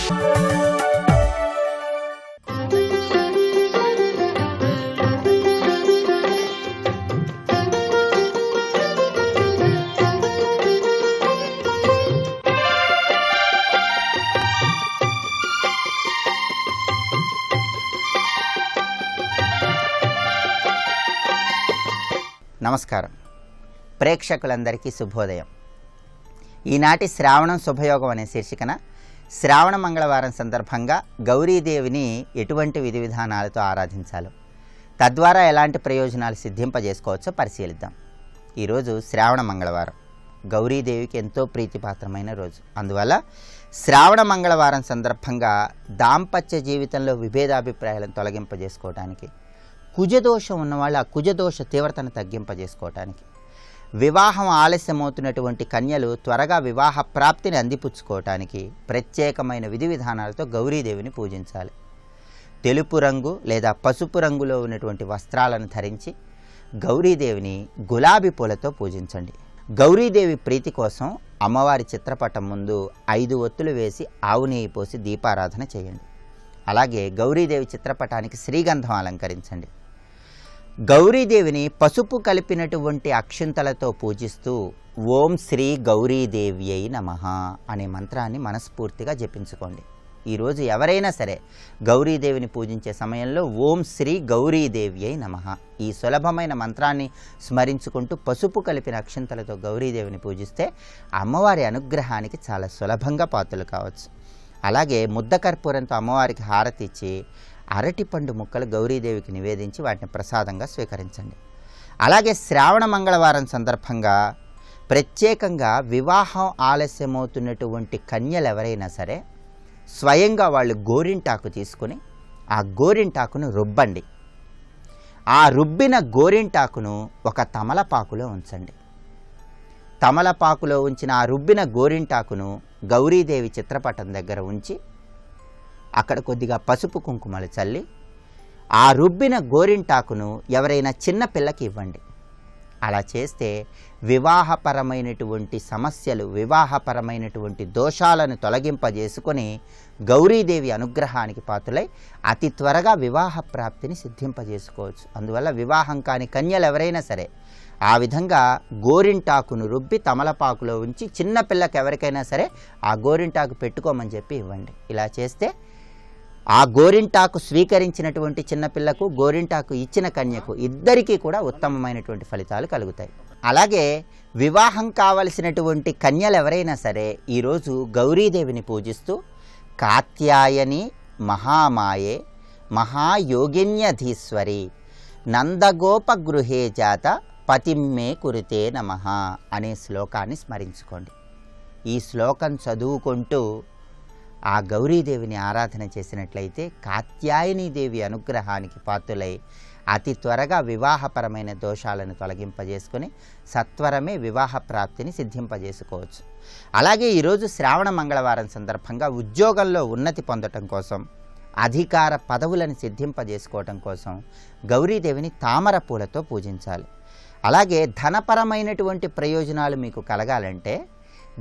నమస్కారం. ప్రేక్షకులందరికీ శుభోదయం. ఈనాటి శ్రావణం శుభయోగం అనే శీర్షికన శ్రావణ మంగళవారం సందర్భంగా గౌరీదేవిని ఎటువంటి విధి విధానాలతో ఆరాధించాలో, తద్వారా ఎలాంటి ప్రయోజనాలు సిద్ధింపజేసుకోవచ్చో పరిశీలిద్దాం. ఈరోజు శ్రావణ మంగళవారం, గౌరీదేవికి ఎంతో ప్రీతిపాత్రమైన రోజు. అందువల్ల శ్రావణ మంగళవారం సందర్భంగా దాంపత్య జీవితంలో విభేదాభిప్రాయాలను తొలగింపజేసుకోవడానికి, కుజదోషం ఉన్నవాళ్ళు ఆ కుజదోష తీవ్రతను తగ్గింపజేసుకోవటానికి, వివాహం ఆలస్యమవుతున్నటువంటి కన్యలు త్వరగా వివాహ ప్రాప్తిని అందిపుచ్చుకోవటానికి ప్రత్యేకమైన విధి విధానాలతో గౌరీదేవిని పూజించాలి. తెలుపు రంగు లేదా పసుపు రంగులో ఉన్నటువంటి వస్త్రాలను ధరించి గౌరీదేవిని గులాబీ పూలతో పూజించండి. గౌరీదేవి ప్రీతి కోసం అమ్మవారి చిత్రపటం ముందు 5 ఒత్తులు వేసి ఆవు నెయ్యి పోసి దీపారాధన చేయండి. అలాగే గౌరీదేవి చిత్రపటానికి శ్రీగంధం అలంకరించండి. గౌరీదేవిని పసుపు కలిపినటువంటి అక్షింతలతో పూజిస్తూ ఓం శ్రీ గౌరీదేవ్యై నమః అనే మంత్రాన్ని మనస్ఫూర్తిగా జపించుకోండి. ఈరోజు ఎవరైనా సరే గౌరీదేవిని పూజించే సమయంలో ఓం శ్రీ గౌరీదేవ్యై నమః ఈ సులభమైన మంత్రాన్ని స్మరించుకుంటూ పసుపు కలిపిన అక్షింతలతో గౌరీదేవిని పూజిస్తే అమ్మవారి అనుగ్రహానికి చాలా సులభంగా పాత్రలు కావచ్చు. అలాగే ముద్ద కర్పూరంతో అమ్మవారికి హారతి ఇచ్చి అరటిపండు ముక్కలు గౌరీదేవికి నివేదించి వాటిని ప్రసాదంగా స్వీకరించండి. అలాగే శ్రావణ మంగళవారం సందర్భంగా ప్రత్యేకంగా వివాహం ఆలస్యమవుతున్నటువంటి కన్యలు ఎవరైనా సరే స్వయంగా వాళ్ళు గోరింటాకు తీసుకుని ఆ గోరింటాకును రుబ్బండి. ఆ రుబ్బిన గోరింటాకును ఒక తమలపాకులో ఉంచండి. తమలపాకులో ఉంచిన ఆ రుబ్బిన గోరింటాకును గౌరీదేవి చిత్రపటం దగ్గర ఉంచి అక్కడ కొద్దిగా పసుపు కుంకుమలు చల్లి ఆ రుబ్బిన గోరింటాకును ఎవరైనా చిన్న పిల్లకి ఇవ్వండి. అలా చేస్తే వివాహపరమైనటువంటి సమస్యలు, వివాహపరమైనటువంటి దోషాలను తొలగింపజేసుకొని గౌరీదేవి అనుగ్రహానికి పాత్రులై అతి త్వరగా వివాహ ప్రాప్తిని సిద్ధింపజేసుకోవచ్చు. అందువల్ల వివాహం కాని కన్యలు ఎవరైనా సరే ఆ విధంగా గోరింటాకును రుబ్బి తమలపాకులో ఉంచి చిన్న పిల్లకి ఎవరికైనా సరే ఆ గోరింటాకు పెట్టుకోమని చెప్పి ఇవ్వండి. ఇలా చేస్తే ఆ గోరింటాకు స్వీకరించినటువంటి చిన్నపిల్లకు, గోరింటాకు ఇచ్చిన కన్యకు ఇద్దరికీ కూడా ఉత్తమమైనటువంటి ఫలితాలు కలుగుతాయి. అలాగే వివాహం కావలసినటువంటి కన్యలు ఎవరైనా సరే ఈరోజు గౌరీదేవిని పూజిస్తూ కాత్యాయని మహామాయే మహాయోగిన్యధీశ్వరి నందగోపగృహే జాత పతిమ్మే కురితే నమః అనే శ్లోకాన్ని స్మరించుకోండి. ఈ శ్లోకం చదువుకుంటూ ఆ గౌరీదేవిని ఆరాధన చేసినట్లయితే కాత్యాయనీదేవి అనుగ్రహానికి పాత్రులై అతి త్వరగా వివాహపరమైన దోషాలను తొలగింపజేసుకొని సత్వరమే వివాహ ప్రాప్తిని సిద్ధింపజేసుకోవచ్చు. అలాగే ఈరోజు శ్రావణ మంగళవారం సందర్భంగా ఉద్యోగంలో ఉన్నతి పొందటం కోసం, అధికార పదవులను సిద్ధింపజేసుకోవటం కోసం గౌరీదేవిని తామర పూలతో పూజించాలి. అలాగే ధనపరమైనటువంటి ప్రయోజనాలు మీకు కలగాలంటే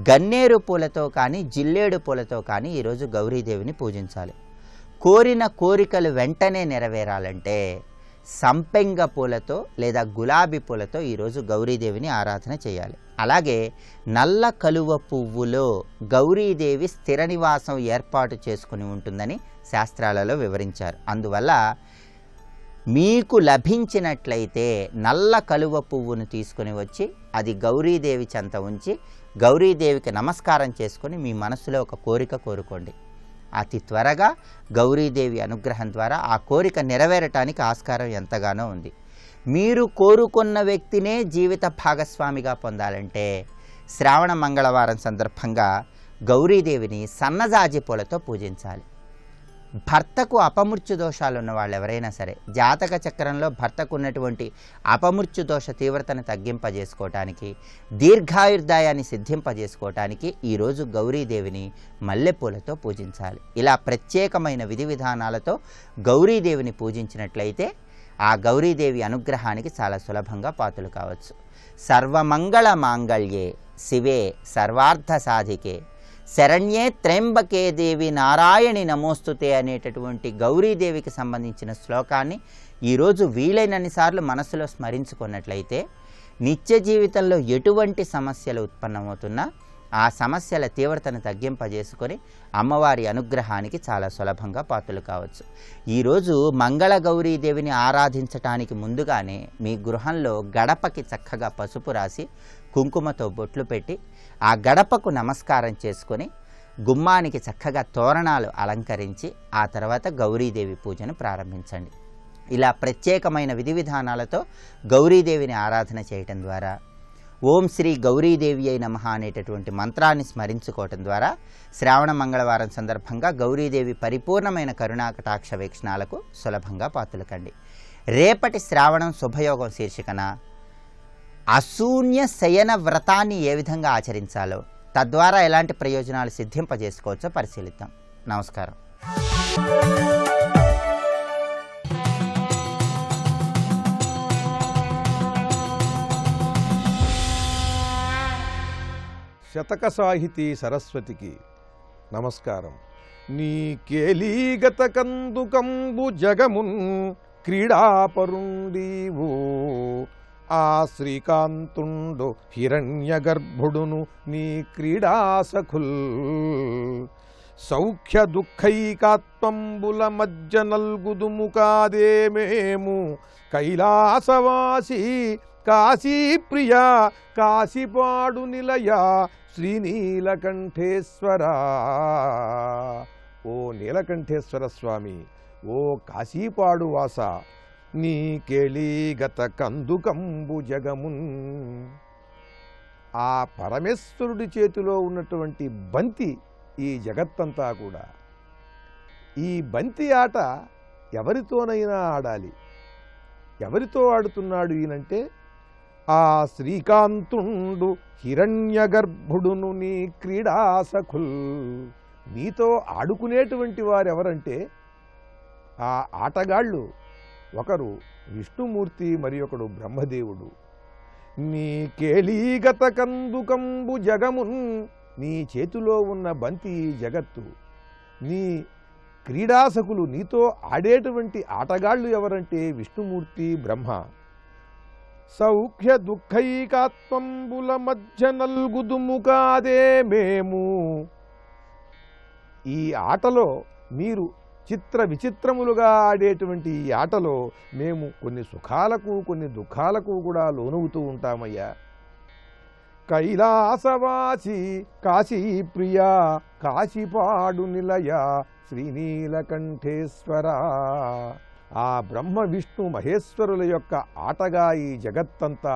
గన్నేరు పూలతో కానీ జిల్లేడు పూలతో కానీ ఈరోజు గౌరీదేవిని పూజించాలి. కోరిన కోరికలు వెంటనే నెరవేరాలంటే సంపెంగ పూలతో లేదా గులాబీ పూలతో ఈరోజు గౌరీదేవిని ఆరాధన చేయాలి. అలాగే నల్ల కలువ పువ్వులో గౌరీదేవి స్థిర నివాసం ఏర్పాటు చేసుకుని ఉంటుందని శాస్త్రాలలో వివరించారు. అందువల్ల మీకు లభించినట్లయితే నల్ల కలువ పువ్వును తీసుకుని వచ్చి అది గౌరీదేవి చెంత ఉంచి గౌరీదేవికి నమస్కారం చేసుకొని మీ మనసులో ఒక కోరిక కోరుకోండి. అతి త్వరగా గౌరీదేవి అనుగ్రహం ద్వారా ఆ కోరిక నెరవేరటానికి ఆస్కారం ఎంతగానో ఉంది. మీరు కోరుకున్న వ్యక్తినే జీవిత భాగస్వామిగా పొందాలంటే శ్రావణ మంగళవారం సందర్భంగా గౌరీదేవిని సన్నజాజి పూలతో పూజించాలి. భర్తకు అపమృత్యు దోషాలు ఉన్న వాళ్ళు ఎవరైనా సరే జాతక చక్రంలో భర్తకు ఉన్నటువంటి అపమృత్యు దోష తీవ్రతను తగ్గింపజేసుకోవటానికి, దీర్ఘాయుర్దాయాన్ని సిద్ధింపజేసుకోవటానికి ఈరోజు గౌరీదేవిని మల్లెపూలతో పూజించాలి. ఇలా ప్రత్యేకమైన విధి విధానాలతో గౌరీదేవిని పూజించినట్లయితే ఆ గౌరీదేవి అనుగ్రహానికి చాలా సులభంగా పాత్రలు కావచ్చు. సర్వమంగళ మాంగళ్యే శివే సర్వార్థ సాధికే శరణ్యే త్ర్యంబకే దేవి నారాయణి నమోస్తుతే అనేటటువంటి గౌరీదేవికి సంబంధించిన శ్లోకాన్ని ఈరోజు వీలైనన్నిసార్లు మనసులో స్మరించుకున్నట్లయితే నిత్య జీవితంలో ఎటువంటి సమస్యలు ఉత్పన్నమవుతున్నా ఆ సమస్యల తీవ్రతను తగ్గింపజేసుకొని అమ్మవారి అనుగ్రహానికి చాలా సులభంగా పాత్రలు కావచ్చు. ఈరోజు మంగళ గౌరీదేవిని ఆరాధించటానికి ముందుగానే మీ గృహంలో గడపకి చక్కగా పసుపు రాసి కుంకుమతో బొట్లు పెట్టి ఆ గడపకు నమస్కారం చేసుకొని గుమ్మానికి చక్కగా తోరణాలు అలంకరించి ఆ తర్వాత గౌరీదేవి పూజను ప్రారంభించండి. ఇలా ప్రత్యేకమైన విధి విధానాలతో గౌరీదేవిని ఆరాధన చేయటం ద్వారా ఓం శ్రీ గౌరీదేవి అయి నమః అనేటటువంటి మంత్రాన్ని స్మరించుకోవటం ద్వారా శ్రావణ మంగళవారం సందర్భంగా గౌరీదేవి పరిపూర్ణమైన కరుణాకటాక్ష వీక్షణాలకు సులభంగా పాత్రలు కండి. రేపటి శ్రావణం శుభయోగం శీర్షికన అశూన్య శయన వ్రతాన్ని ఏ విధంగా ఆచరించాలో, తద్వారా ఎలాంటి ప్రయోజనాలు సిద్ధింపజేసుకోవచ్చో పరిశీలిద్దాం. నమస్కారం. శతక సాహితీ సరస్వతికి నమస్కారం. నీ కేలీగత కందుకంబు జగమున్ క్రీడాపరుండీవు ఆ శ్రీకాంతుండు హిరణ్య గర్భుడును నీ క్రీడాసఖుల్ సౌఖ్య దుఃఖైకాత్మంబుల మధ్య నల్గుదుము కాదేమేము కైలాసవాసి కాశీప్రియ కాశీపాడు నిలయ శ్రీనీలకంఠేశ్వర. ఓ నీలకంఠేశ్వర స్వామి, ఓ కాశీపాడు వాస, నీ కేళీగత కందుకంబు జగమున్. ఆ పరమేశ్వరుడి చేతిలో ఉన్నటువంటి బంతి ఈ జగత్తంతా కూడా. ఈ బంతి ఆట ఎవరితోనైనా ఆడాలి. ఎవరితో ఆడుతున్నాడు ఈయనంటే ఆ శ్రీకాంతుండు హిరణ్య గర్భుడును నీ క్రీడాసఖుల్. నీతో ఆడుకునేటువంటి వారెవరంటే ఆ ఆటగాళ్ళు ఒకరు విష్ణుమూర్తి, మరి ఒకడు బ్రహ్మదేవుడు. నీ కేళీగత కందుకంబు జగమున్, నీ చేతిలో ఉన్న బంతి జగత్తు. నీ క్రీడాసకులు, నీతో ఆడేటువంటి ఆటగాళ్ళు ఎవరంటే విష్ణుమూర్తి, బ్రహ్మ. సౌఖ్య దుఃఖైకాత్మంబుల మధ్య నల్గుదుము కాదే మేము. ఈ ఆటలో మీరు చిత్ర విచిత్రములుగా ఆడేటువంటి ఈ ఆటలో మేము కొన్ని సుఖాలకు కొన్ని దుఃఖాలకు కూడా లోనవుతూ ఉంటామయ్యా. కైలాసవాసి కాశీప్రియ కాశీపాడు నిలయ శ్రీనీలకంఠేశ్వర. ఆ బ్రహ్మ విష్ణు మహేశ్వరుల యొక్క ఆటగా ఈ జగత్తంతా,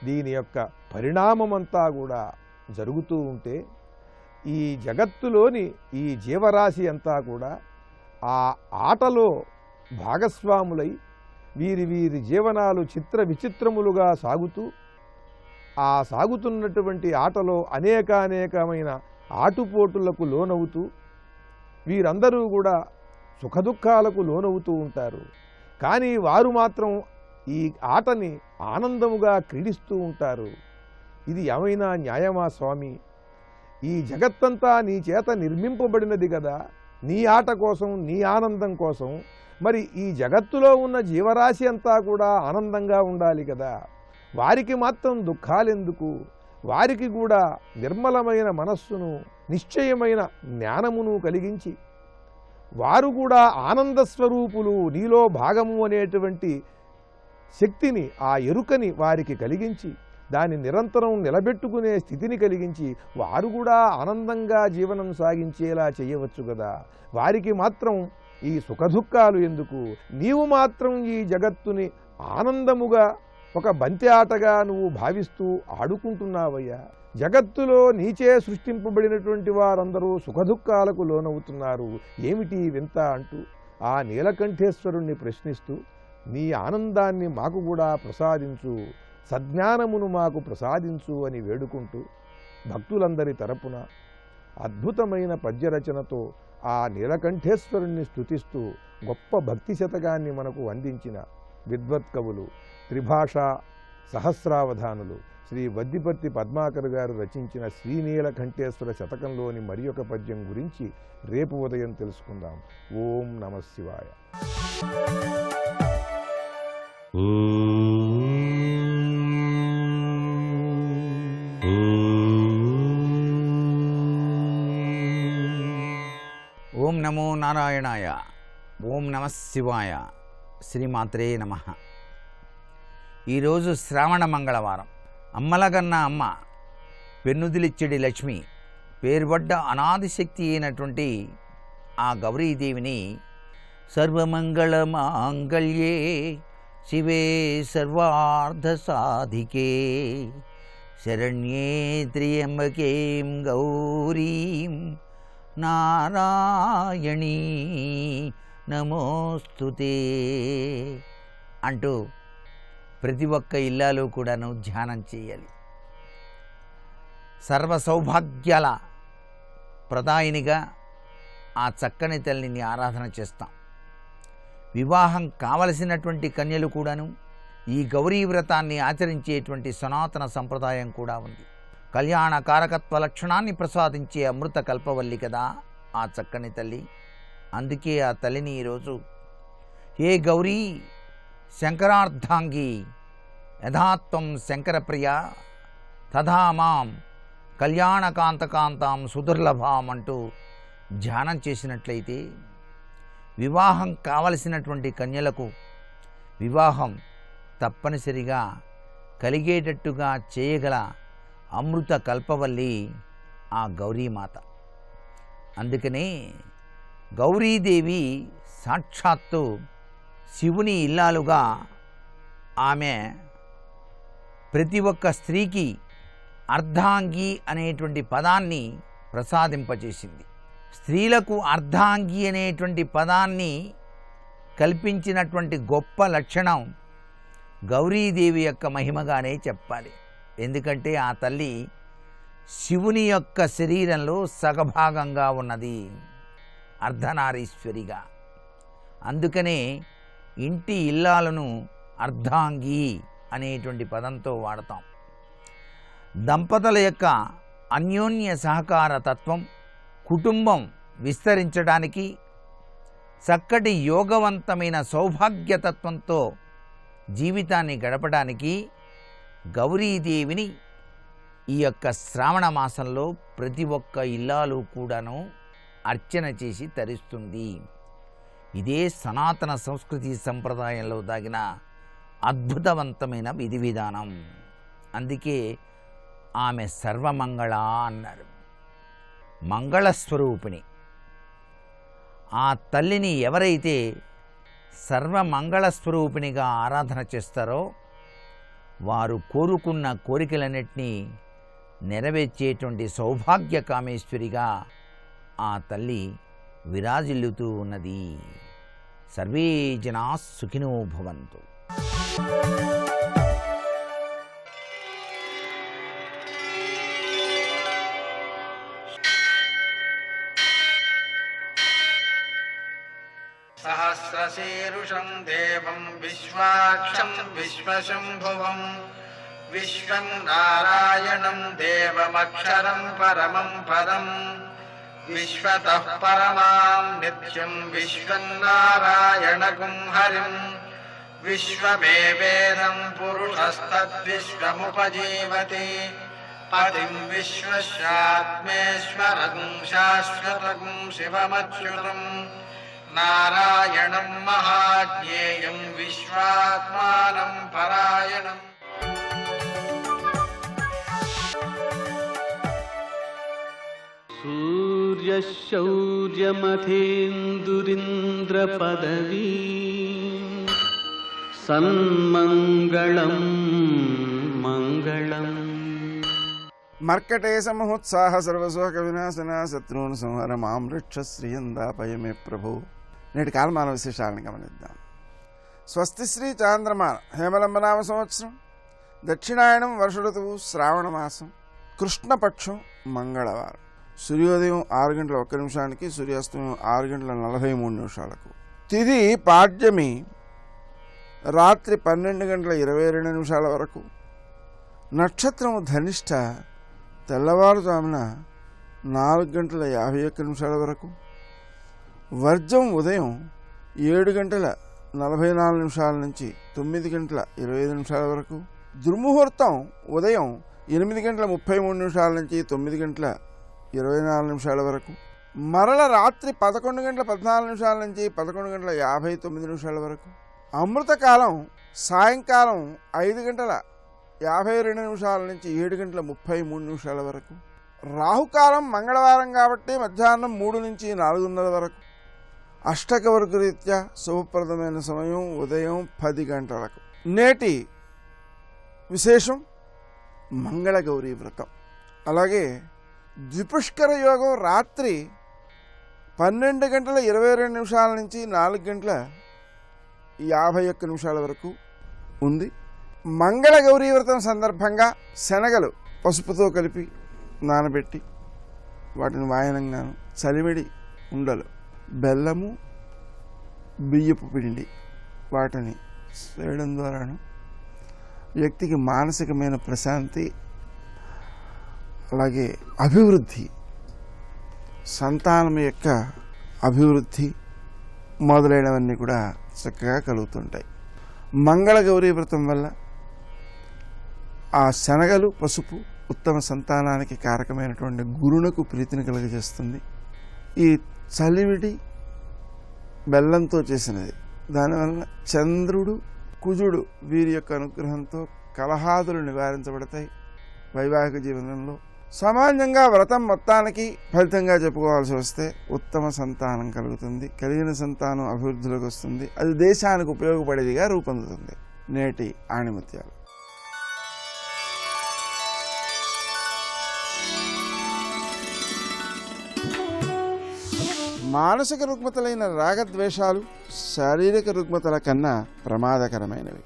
దీని యొక్క పరిణామమంతా కూడా జరుగుతూ ఉంటే ఈ జగత్తులోని ఈ జీవరాశి అంతా కూడా ఆ ఆటలో భాగస్వాములై వీరి వీరి జీవనాలు చిత్ర విచిత్రములుగా సాగుతూ, ఆ సాగుతున్నటువంటి ఆటలో అనేకానేకమైన ఆటుపోటులకు లోనవుతూ వీరందరూ కూడా సుఖదుఖాలకు లోనవుతూ ఉంటారు. కానీ వారు మాత్రం ఈ ఆటని ఆనందముగా క్రీడిస్తూ ఉంటారు. ఇది ఏమైనా న్యాయమా స్వామి? ఈ జగత్తంతా నీ చేత నిర్మింపబడినది కదా, నీ ఆట కోసం, నీ ఆనందం కోసం. మరి ఈ జగత్తులో ఉన్న జీవరాశి అంతా కూడా ఆనందంగా ఉండాలి కదా. వారికి మాత్రం దుఃఖాలెందుకు? వారికి కూడా నిర్మలమైన మనస్సును, నిశ్చయమైన జ్ఞానమును కలిగించి వారు కూడా ఆనంద స్వరూపులు, నీలో భాగము అనేటువంటి శక్తిని, ఆ ఎరుకని వారికి కలిగించి దాన్ని నిరంతరం నిలబెట్టుకునే స్థితిని కలిగించి వారు కూడా ఆనందంగా జీవనం సాగించేలా చేయవచ్చు కదా. వారికి మాత్రం ఈ సుఖదుఖాలు ఎందుకు? నీవు మాత్రం ఈ జగత్తుని ఆనందముగా ఒక బంతి ఆటగా నువ్వు భావిస్తూ ఆడుకుంటున్నావయ్యా. జగత్తులో నీచే సృష్టింపబడినటువంటి వారందరూ సుఖదుఖాలకు లోనవుతున్నారు. ఏమిటి వింత అంటూ ఆ నీలకంఠేశ్వరుణ్ణి ప్రశ్నిస్తూ, నీ ఆనందాన్ని మాకు కూడా ప్రసాదించు, సజ్ఞానమును మాకు ప్రసాదించు అని వేడుకుంటూ భక్తులందరి తరపున అద్భుతమైన పద్యరచనతో ఆ నీలకంఠేశ్వరుణ్ణి స్తుతిస్తూ గొప్ప భక్తి శతకాన్ని మనకు అందించిన విద్వత్కవులు, త్రిభాషా సహస్రావధానులు శ్రీ వద్దిపర్తి పద్మాకర్ గారు రచించిన శ్రీనీలకంఠేశ్వర శతకంలోని మరి ఒక పద్యం గురించి రేపు ఉదయం తెలుసుకుందాం. ఓం నమః శివాయ. ఓం నమో నారాయణాయ. ఓం నమః శివాయ. శ్రీమాత్రే నమః. ఈరోజు శ్రావణ మంగళవారం. అమ్మలగన్న అమ్మ పెన్నుదిలిచ్చడి లక్ష్మి పేరుపడ్డ అనాదిశక్తి అయినటువంటి ఆ గౌరీదేవిని సర్వమంగళ మాంగళ్యే శివే సర్వార్థ సాధికే శరణ్యే త్ర్యంబకేం గౌరీం నారాయణీ నమోస్తుతే అంటూ ప్రతి ఒక్క ఇల్లాలు కూడాను ధ్యానం చేయాలి. సర్వ సౌభాగ్యాల ప్రదాయినిగా ఆ చక్కని తల్లిని ఆరాధన చేస్తాం. వివాహం కావలసినటువంటి కన్యలు కూడాను ఈ గౌరీ వ్రతాన్ని ఆచరించేటువంటి సనాతన సంప్రదాయం కూడా ఉంది. కళ్యాణ కారకత్వ లక్షణాన్ని ప్రసాదించే అమృత కల్పవల్లి కదా ఆ చక్కని తల్లి. అందుకే ఆ తల్లిని ఈరోజు ఏ గౌరీ శంకరార్ధాంగి యథాత్వం శంకరప్రియ తథా మాం కళ్యాణకాంతకాంతాం సుదుర్లభాం అంటూ ధ్యానం చేసినట్లయితే వివాహం కావలసినటువంటి కన్యలకు వివాహం తప్పనిసరిగా కలిగేటట్టుగా చేయగల అమృత కల్పవల్లి ఆ గౌరీమాత. అందుకనే గౌరీదేవి సాక్షాత్తు శివుని ఇల్లాలుగా ఆమె ప్రతి ఒక్క స్త్రీకి అర్ధాంగి అనేటువంటి పదాన్ని ప్రసాదింపచేసింది. స్త్రీలకు అర్ధాంగి అనేటువంటి పదాన్ని కల్పించినటువంటి గొప్ప లక్షణం గౌరీదేవి యొక్క మహిమగానే చెప్పాలి. ఎందుకంటే ఆ తల్లి శివుని యొక్క శరీరంలో సగభాగంగా ఉన్నది, అర్ధనారీశ్వరిగా. అందుకనే ఇంటి ఇల్లాలను అర్ధాంగి అనేటువంటి పదంతో వాడతాం. దంపతుల యొక్క అన్యోన్య సహకార తత్వం, కుటుంబం విస్తరించడానికి, చక్కటి యోగవంతమైన సౌభాగ్యతత్వంతో జీవితాన్ని గడపడానికి గౌరీదేవిని ఈ యొక్క శ్రావణ మాసంలో ప్రతి ఒక్క ఇల్లాలు కూడాను అర్చన చేసి తరిస్తుంది. ఇదే సనాతన సంస్కృతి సంప్రదాయంలో దాగిన అద్భుతవంతమైన విధి విధానం. అందుకే ఆమె సర్వమంగళ అన్నారు. మంగళస్వరూపిణి. ఆ తల్లిని ఎవరైతే సర్వమంగళస్వరూపిణిగా ఆరాధన చేస్తారో వారు కోరుకున్న కోరికలన్నింటినీ నెరవేర్చేటువంటి సౌభాగ్య కామేశ్వరిగా ఆ తల్లి విరాజిల్లుతూ ఉన్నది. సర్వే జనా సుఖినో భవంతు. సహస్రశీరుషం దేవం విశ్వాక్షం విశ్వశంభువం విశ్వం నారాయణం దేవమక్షరం పరమం పదం విశ్వతః పరమాం నిత్యం విశ్వం నారాయణగుం హరిం విశ్వమేవేదం పురుషస్తద్విశ్వముపజీవతి పతిం విశ్వస్యాత్మేశ్వరం శాశ్వతం శివమచ్యుతం నారాయణం మహాజ్ఞేయం విశ్వాత్మానం పరాయణం. సూర్యశౌర్యమథేందురింద్రపదవీ సన్మంగళం మంగళం. మర్కటేశ మహోత్సాహ సర్వశోక వినాశన శత్రువుని సంహార మాం రక్ష శ్రీయందాపయమే ప్రభు. నేటి కాలమాన విశేషాలను గమనిద్దాం. స్వస్తి శ్రీ చాంద్రమాన హేమలంబనామ సంవత్సరం, దక్షిణాయనం వర్ష ఋతువు, శ్రావణ మాసం, కృష్ణపక్షం, మంగళవారం. సూర్యోదయం 6:01, సూర్యాస్తమయం 6:43. తిథి పాడ్యమి రాత్రి 12:22 వరకు, నక్షత్రము ధనిష్ట తెల్లవారుజామున 4:51 వరకు, వర్జం ఉదయం 7:44 నుంచి 9:25 వరకు, దుర్ముహూర్తం ఉదయం 8:33 నుంచి 9:24 వరకు, మరల రాత్రి 11:14 నుంచి 11:59 వరకు, అమృతకాలం సాయంకాలం 5:52 నుంచి 7:33 వరకు, రాహుకాలం మంగళవారం కాబట్టి మధ్యాహ్నం 3 నుంచి 4:30 వరకు, అష్టకవర్గ రీత్యా శుభప్రదమైన సమయం ఉదయం 10 గంటలకు. నేటి విశేషం మంగళగౌరీ వ్రతం. అలాగే ద్విపుష్కర యోగం రాత్రి 12:22 నుంచి 4:51 వరకు ఉంది. మంగళగౌరీ వ్రతం సందర్భంగా శనగలు పసుపుతో కలిపి నానబెట్టి వాటిని వాయనంగాను, చలిమిడి ఉండలు, బెల్లము, బియ్యపు పిండి వాటిని చేయడం ద్వారాను వ్యక్తికి మానసికమైన ప్రశాంతి, అలాగే అభివృద్ధి, సంతానం యొక్క అభివృద్ధి మొదలైనవన్నీ కూడా చక్కగా కలుగుతుంటాయి. మంగళగౌరీ వ్రతం వల్ల ఆ శనగలు పసుపు ఉత్తమ సంతానానికి కారకమైనటువంటి గురునకు ప్రీతిని కలుగజేస్తుంది. ఈ చలివిడి బెల్లంతో చేసినది, దానివల్ల చంద్రుడు కుజుడు వీరి యొక్క అనుగ్రహంతో కలహాదులు నివారించబడతాయి. వైవాహిక జీవనంలో సామాన్యంగా వ్రతం మొత్తానికి ఫలితంగా చెప్పుకోవాల్సి వస్తే ఉత్తమ సంతానం కలుగుతుంది, కలిగిన సంతానం అభివృద్ధిలోకి వస్తుంది, అది దేశానికి ఉపయోగపడేదిగా రూపొందుతుంది. నేటి ఆణిముత్యాలు. మానసిక రుగ్మతలైన రాగద్వేషాలు శారీరక రుగ్మతల కన్నా ప్రమాదకరమైనవి.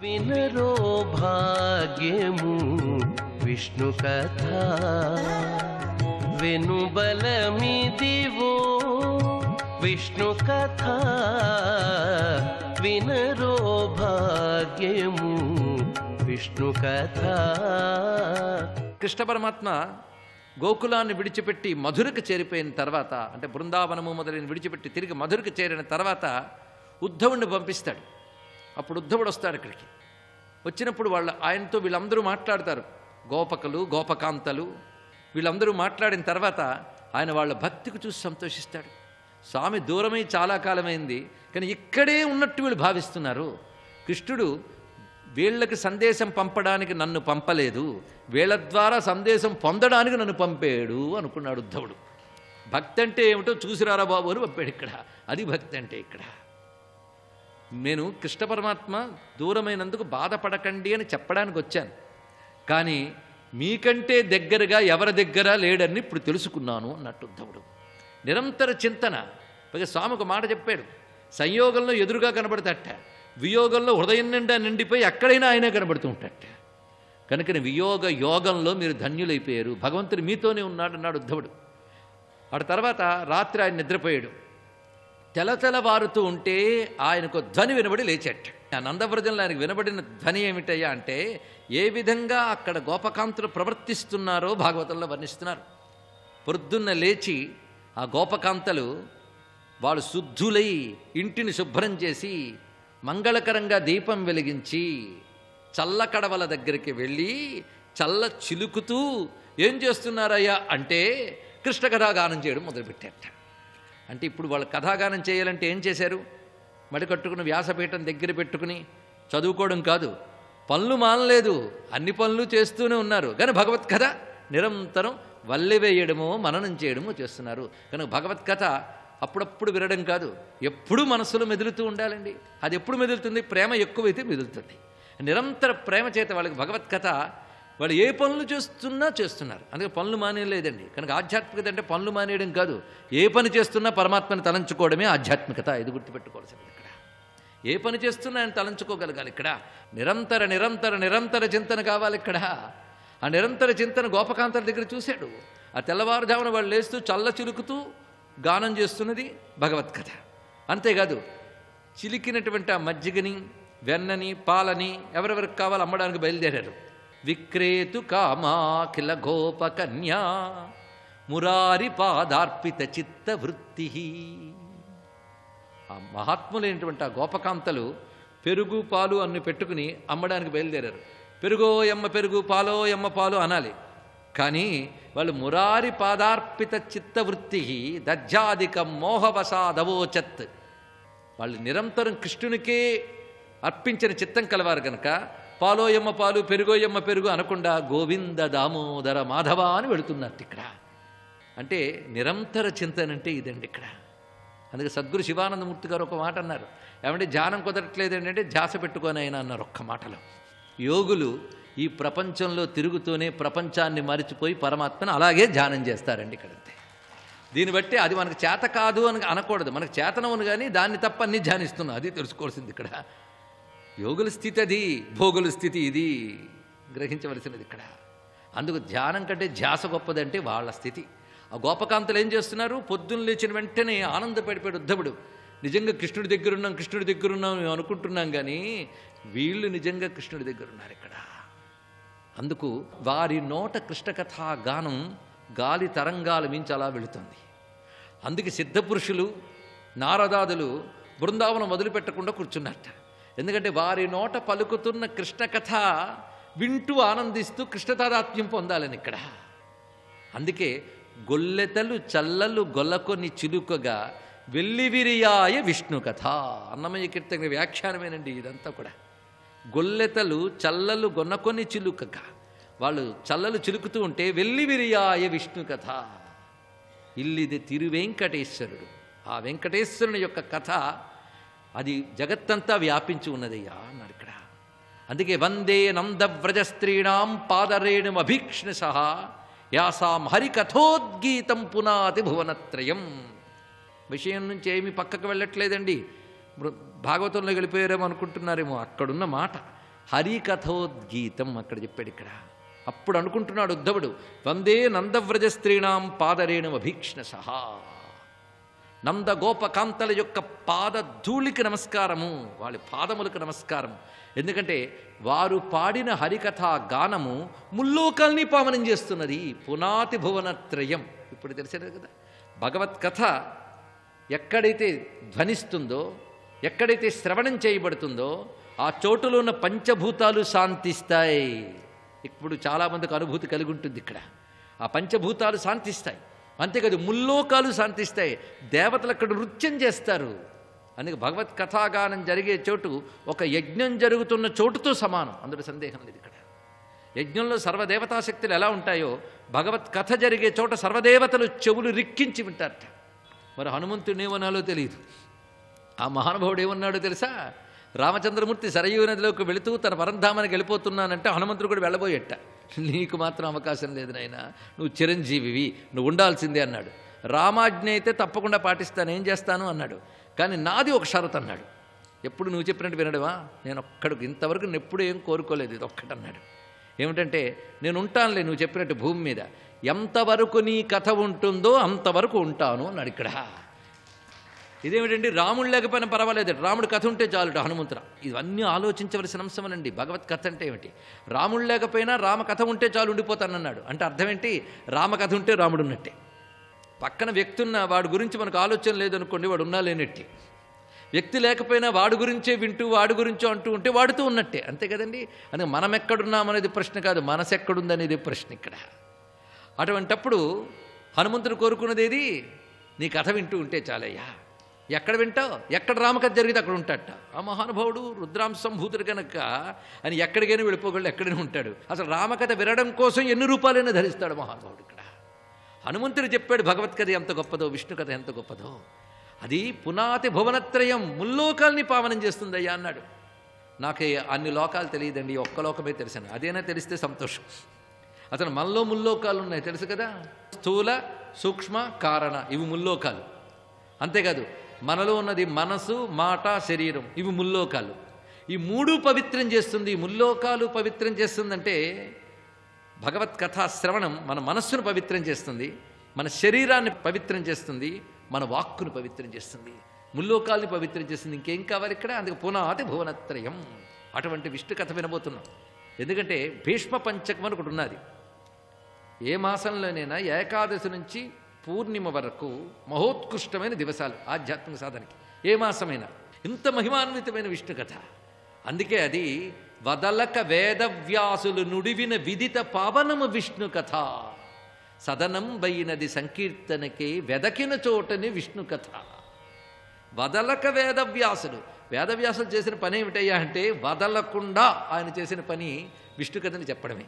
వినరో భాగ్యము విష్ణు కథ, వెనుబలమిదివో విష్ణు కథ, వినరో భాగ్యము విష్ణు కథ. కృష్ణ పరమాత్మ గోకులాన్ని విడిచిపెట్టి మధురకు చేరిపోయిన తర్వాత, అంటే బృందావనము మొదలైన విడిచిపెట్టి తిరిగి మధురకు చేరిన తర్వాత ఉద్ధవుడిని పంపిస్తాడు. అప్పుడు ఉద్ధవుడు వస్తాడు ఇక్కడికి. వచ్చినప్పుడు ఆయనతో వీళ్ళందరూ మాట్లాడతారు, గోపకులు గోపకాంతలు వీళ్ళందరూ మాట్లాడిన తర్వాత ఆయన వాళ్ళ భక్తికి చూసి సంతోషిస్తాడు. స్వామి దూరమై చాలా కాలమైంది, కానీ ఇక్కడే ఉన్నట్టు వీళ్ళు భావిస్తున్నారు. కృష్ణుడు వీళ్ళకి సందేశం పంపడానికి నన్ను పంపలేదు, వీళ్ళ ద్వారా సందేశం పొందడానికి నన్ను పంపాడు అనుకున్నాడు ఉద్ధవుడు. భక్తి అంటే ఏమిటో చూసిరారా బాబు అని పంపాడు ఇక్కడ. అది భక్తి అంటే ఇక్కడ. నేను కృష్ణ పరమాత్మ దూరమైనందుకు బాధపడకండి అని చెప్పడానికి వచ్చాను, కానీ మీకంటే దగ్గరగా ఎవరి దగ్గర లేడని ఇప్పుడు తెలుసుకున్నాను అన్నట్టు ఉద్ధవుడు. నిరంతర చింతన. పైగా స్వామి ఒక మాట చెప్పాడు, సంయోగంలో ఎదురుగా కనబడతట, వియోగంలో హృదయం నిండా నిండిపోయి ఎక్కడైనా ఆయనే కనబడుతూ ఉంటాట. కనుక వియోగ యోగంలో మీరు ధన్యులైపోయారు, భగవంతుడు మీతోనే ఉన్నాడు అన్నాడు ఉద్ధవుడు. ఆ తర్వాత రాత్రి ఆయన నిద్రపోయాడు. తెలతెలవారుతూ ఉంటే ఆయనకు ధ్వని వినబడి లేచాట. ఆ నందవ్రజంలో ఆయనకు వినబడిన ధ్వని ఏమిటయ్యా అంటే, ఏ విధంగా అక్కడ గోపకాంతులు ప్రవర్తిస్తున్నారో భాగవతంలో వర్ణిస్తున్నారు. పొద్దున్న లేచి ఆ గోపకాంతలు వాళ్ళు శుద్ధులై ఇంటిని శుభ్రం చేసి మంగళకరంగా దీపం వెలిగించి చల్లకడవల దగ్గరికి వెళ్ళి చల్ల చిలుకుతూ ఏం చేస్తున్నారయ్యా అంటే కృష్ణ కథాగానం చేయడం మొదలుపెట్టారట. అంటే ఇప్పుడు వాళ్ళు కథాగానం చేయాలంటే ఏం చేశారు? మడికట్టుకుని వ్యాసపీఠం దగ్గర పెట్టుకుని చదువుకోవడం కాదు, పనులు మానలేదు, అన్ని పనులు చేస్తూనే ఉన్నారు. కానీ భగవత్ కథ నిరంతరం వల్లెవేయడమో మననం చేయడమో చేస్తున్నారు. కనుక భగవత్ కథ అప్పుడప్పుడు వినడం కాదు, ఎప్పుడూ మనస్సులో మెదులుతూ ఉండాలండి. అది ఎప్పుడు మెదులుతుంది? ప్రేమ ఎక్కువైతే మెదులుతుంది. నిరంతర ప్రేమ చేత వాళ్ళకి భగవత్ కథ వాళ్ళు ఏ పనులు చేస్తున్నారు. అందుకే పనులు మానేయలేదండి. కనుక ఆధ్యాత్మికత అంటే పనులు మానేయడం కాదు, ఏ పని చేస్తున్నా పరమాత్మని తలంచుకోవడమే ఆధ్యాత్మికత. ఇది గుర్తుపెట్టుకోవాల్సింది. ఇక్కడ ఏ పని చేస్తున్నా ఆయన తలంచుకోగలగాలి. ఇక్కడ నిరంతర నిరంతర నిరంతర చింతన కావాలి. ఇక్కడ ఆ నిరంతర చింతన గోపకాంతల దగ్గర చూశాడు. ఆ తెల్లవారుజామున వాళ్ళు లేస్తూ చల్ల చిలుకుతూ గానం చేస్తున్నది భగవత్ కథ. అంతేకాదు చిలికినటువంటి ఆ మజ్జిగని, వెన్నని, పాలని ఎవరెవరికి కావాలో అమ్మడానికి బయలుదేరారు. విక్రేతు కామాఖిల గోపకన్యా మురారి పాదార్పిత చిత్త వృత్తి. ఆ మహాత్ములైనటువంటి ఆ గోపకాంతలు పెరుగు పాలు అన్ని పెట్టుకుని అమ్మడానికి బయలుదేరారు. పెరుగో ఎమ్మ పెరుగు, పాలో ఎమ్మ పాలు అనాలి. కానీ వాళ్ళు మురారి పాదార్పిత చిత్తవృత్తి దజ్జాదికం మోహవసాదవోచత్. వాళ్ళు నిరంతరం కృష్ణునికే అర్పించిన చిత్తం కలవారు కనుక పాలో ఎమ్మ పాలు, పెరుగో ఎమ్మ పెరుగు అనకుండా గోవింద దామోదర మాధవ అని వెళుతున్నట్టు ఇక్కడ. అంటే నిరంతర చింతన అంటే ఇదండి ఇక్కడ. అందుకే సద్గురు శివానందమూర్తి గారు ఒక మాట అన్నారు, ఏమంటే ధ్యానం కుదరట్లేదు ఏంటంటే ధ్యాస పెట్టుకొని అయినా అన్నారు ఒక్క మాటలో. యోగులు ఈ ప్రపంచంలో తిరుగుతూనే ప్రపంచాన్ని మరిచిపోయి పరమాత్మను అలాగే ధ్యానం చేస్తారండి ఇక్కడంతే. దీన్ని బట్టి అది మనకు చేత కాదు అని అనకూడదు, మనకు చేతనవును కానీ దాన్ని తప్ప అన్నీ ధ్యానిస్తున్నాం, అది తెలుసుకోవాల్సింది ఇక్కడ. యోగుల స్థితి అది, భోగుల స్థితి ఇది గ్రహించవలసినది ఇక్కడ. అందుకు ధ్యానం కంటే ధ్యాస గొప్పదంటే వాళ్ళ స్థితి. ఆ గోపకాంతలు ఏం చేస్తున్నారు, పొద్దున్న లేచిన వెంటనే ఆనందపడిపోయాడు ఉద్ధవుడు. నిజంగా కృష్ణుడి దగ్గరున్నాం, కృష్ణుడి దగ్గరున్నాం మేము అనుకుంటున్నాం కానీ వీళ్ళు నిజంగా కృష్ణుడి దగ్గరున్నారు ఇక్కడ. అందుకు వారి నోట కృష్ణకథా గానం గాలి తరంగాల మించి అలా వెళుతుంది. అందుకే సిద్ధపురుషులు నారదాదులు బృందావనం వదిలిపెట్టకుండా కూర్చున్నట్ట. ఎందుకంటే వారి నోట పలుకుతున్న కృష్ణకథ వింటూ ఆనందిస్తూ కృష్ణతాదాత్మ్యం పొందాలని ఇక్కడ. అందుకే గొల్లెతలు చల్లలు గొల్లకొని చిలుకగా వెల్లివిరియాయ విష్ణు కథ. అన్నమయ్య కీర్తన వ్యాఖ్యానమేనండి ఇదంతా కూడా. గొల్లెతలు చల్లలు గొన్నకొని చిలుకగా, వాళ్ళు చల్లలు చిలుకుతూ ఉంటే వెల్లివిరియాయ విష్ణు కథ. ఇల్లిది తిరువెంకటేశ్వరుడు, ఆ వెంకటేశ్వరుని యొక్క కథ అది జగత్తంతా వ్యాపించి ఉన్నదయ్యా అన్నాడు ఇక్కడ. అందుకే వందే నందవ్రజ స్త్రీణాం పాదరేణు అభీక్ష్ణ సహా యాసాం హరికథోద్గీతం పునాతి భువనత్రయం. విషయం నుంచి ఏమీ పక్కకు వెళ్ళట్లేదండి. భాగవతంలో వెళ్ళిపోయారేమో అనుకుంటున్నారేమో, అక్కడున్న మాట హరికథోద్గీతం అక్కడ చెప్పాడు ఇక్కడ. అప్పుడు అనుకుంటున్నాడు ఉద్ధవుడు, వందే నందవ్రజ స్త్రీణాం పాదరేణు అభీక్ష్ణ సహా. నందగోపకాంతల యొక్క పాదధూళికి నమస్కారము, వాళ్ళ పాదములకు నమస్కారం. ఎందుకంటే వారు పాడిన హరికథా గానము ముల్లోకాల్ని పావనం చేస్తున్నది. పునాతి భువనత్రయం. ఇప్పుడు తెలిసేది కదా, భగవత్కథ ఎక్కడైతే ధ్వనిస్తుందో, ఎక్కడైతే శ్రవణం చేయబడుతుందో ఆ చోటులో ఉన్న పంచభూతాలు శాంతిస్తాయి. ఇప్పుడు చాలామందికి అనుభూతి కలిగి ఉంటుంది ఇక్కడ. ఆ పంచభూతాలు శాంతిస్తాయి, అంతేకాదు ముల్లోకాలు శాంతిస్తాయి. దేవతలు అక్కడ నృత్యం చేస్తారు. అందుకే భగవత్ కథాగానం జరిగే చోటు ఒక యజ్ఞం జరుగుతున్న చోటుతో సమానం, అందులో సందేహం లేదు ఇక్కడ. యజ్ఞంలో సర్వదేవతాశక్తులు ఎలా ఉంటాయో భగవత్ కథ జరిగే చోట సర్వదేవతలు చెవులు రిక్కించి వింటారట. మరి హనుమంతుడు ఏమన్నాలో తెలియదు. ఆ మహానుభావుడు ఏమన్నాడో తెలుసా, రామచంద్రమూర్తి సరయూ నదిలోకి వెళుతూ తన పరంధామానికి వెళ్ళిపోతున్నానంటే హనుమంతుడు కూడా వెళ్ళబోయేట. నీకు మాత్రం అవకాశం లేదు నాయనా, నువ్వు చిరంజీవివి, నువ్వు ఉండాల్సిందే అన్నాడు. రామాజ్ఞ అయితే తప్పకుండా పాటిస్తాను, ఏం చేస్తాను అన్నాడు. కానీ నాది ఒక షరత్ అన్నాడు. ఎప్పుడు నువ్వు చెప్పినట్టు వినడమా, నేను ఒక్కడికి ఇంతవరకు ఎప్పుడు ఏం కోరుకోలేదు, ఇది ఒక్కటి అన్నాడు. ఏమిటంటే నేను ఉంటానులే నువ్వు చెప్పినట్టు భూమి మీద, ఎంతవరకు నీ కథ ఉంటుందో అంతవరకు ఉంటాను అన్నాడు ఇక్కడ. ఇదేమిటండి, రాముడు లేకపోయినా పర్వాలేదు, రాముడు కథ ఉంటే చాలుట హనుమంతురా. ఇవన్నీ ఆలోచించవలసిన అంశమనండి. భగవత్ కథ అంటే ఏమిటి, రాముడు లేకపోయినా రామ కథ ఉంటే చాలు ఉండిపోతానన్నాడు. అంటే అర్థం ఏంటి, రామ కథ ఉంటే రాముడు ఉన్నట్టే. పక్కన వ్యక్తి ఉన్న వాడి గురించి మనకు ఆలోచన లేదనుకోండి, వాడు ఉన్నా లేనట్టే. వ్యక్తి లేకపోయినా వాడి గురించే వింటూ వాడి గురించో అంటూ ఉంటే వాడుతూ ఉన్నట్టే, అంతే కదండి. అందుకే మనం ఎక్కడున్నామనేది ప్రశ్న కాదు, మనసు ఎక్కడుందనేది ప్రశ్న ఇక్కడ. అటువంటప్పుడు హనుమంతుడు కోరుకున్నది ఏది, నీ కథ వింటూ ఉంటే చాలయ్యా. ఎక్కడ వింటావు, ఎక్కడ రామకథ జరిగితే అక్కడ ఉంటాడట. ఆ మహానుభావుడు రుద్రాంశంభూతుడు కనుక అని ఎక్కడికైనా వెళ్ళిపోగలడు, ఎక్కడైనా ఉంటాడు. అసలు రామకథ వినడం కోసం ఎన్ని రూపాయలైనా ధరిస్తాడు మహానుభావుడు ఇక్కడ. హనుమంతుడు చెప్పాడు భగవత్కథ ఎంత గొప్పదో, విష్ణు కథ ఎంత గొప్పదో. అది పునాతి భువనత్రయం, ముల్లోకాల్ని పావనం చేస్తుందయ్యా అన్నాడు. నాకు అన్ని లోకాలు తెలియదండి, ఒక్క లోకమే తెలిసాను, అదేనా తెలిస్తే సంతోషం. అతను మనలో ముల్లోకాలు ఉన్నాయి తెలుసు కదా, స్థూల సూక్ష్మ కారణ, ఇవి ముల్లోకాలు. అంతేకాదు మనలో ఉన్నది మనసు మాట శరీరం, ఇవి ముల్లోకాలు. ఈ మూడు పవిత్రం చేస్తుంది. ముల్లోకాలు పవిత్రం చేస్తుందంటే భగవత్ కథా శ్రవణం మన మనస్సును పవిత్రం చేస్తుంది, మన శరీరాన్ని పవిత్రం చేస్తుంది, మన వాక్కును పవిత్రం చేస్తుంది. ముల్లోకాల్ని పవిత్రం చేసింది. ఇంకేం కావాలి ఇక్కడ? అందుకే పునాది భువనత్రయం. అటువంటి విష్ణు కథ వినబోతున్నాం. ఎందుకంటే భీష్మ పంచకం అని ఒకటి ఉన్నది. ఏ మాసంలోనైనా ఏకాదశి నుంచి పూర్ణిమ వరకు మహోత్కృష్టమైన దివసాలు ఆధ్యాత్మిక సాధనకి. ఏ మాసమైనా ఇంత మహిమాన్వితమైన విష్ణు కథ. అందుకే అది వదలక వేదవ్యాసులు నుడివిన విదిత పావనము విష్ణు కథ. సదనం బైనది సంకీర్తనకే వెదకిన చోటని విష్ణు కథ. వదలక వేదవ్యాసులు చేసిన పని ఏమిటయ్యా అంటే వదలకుండా ఆయన చేసిన పని విష్ణు కథని చెప్పడమే.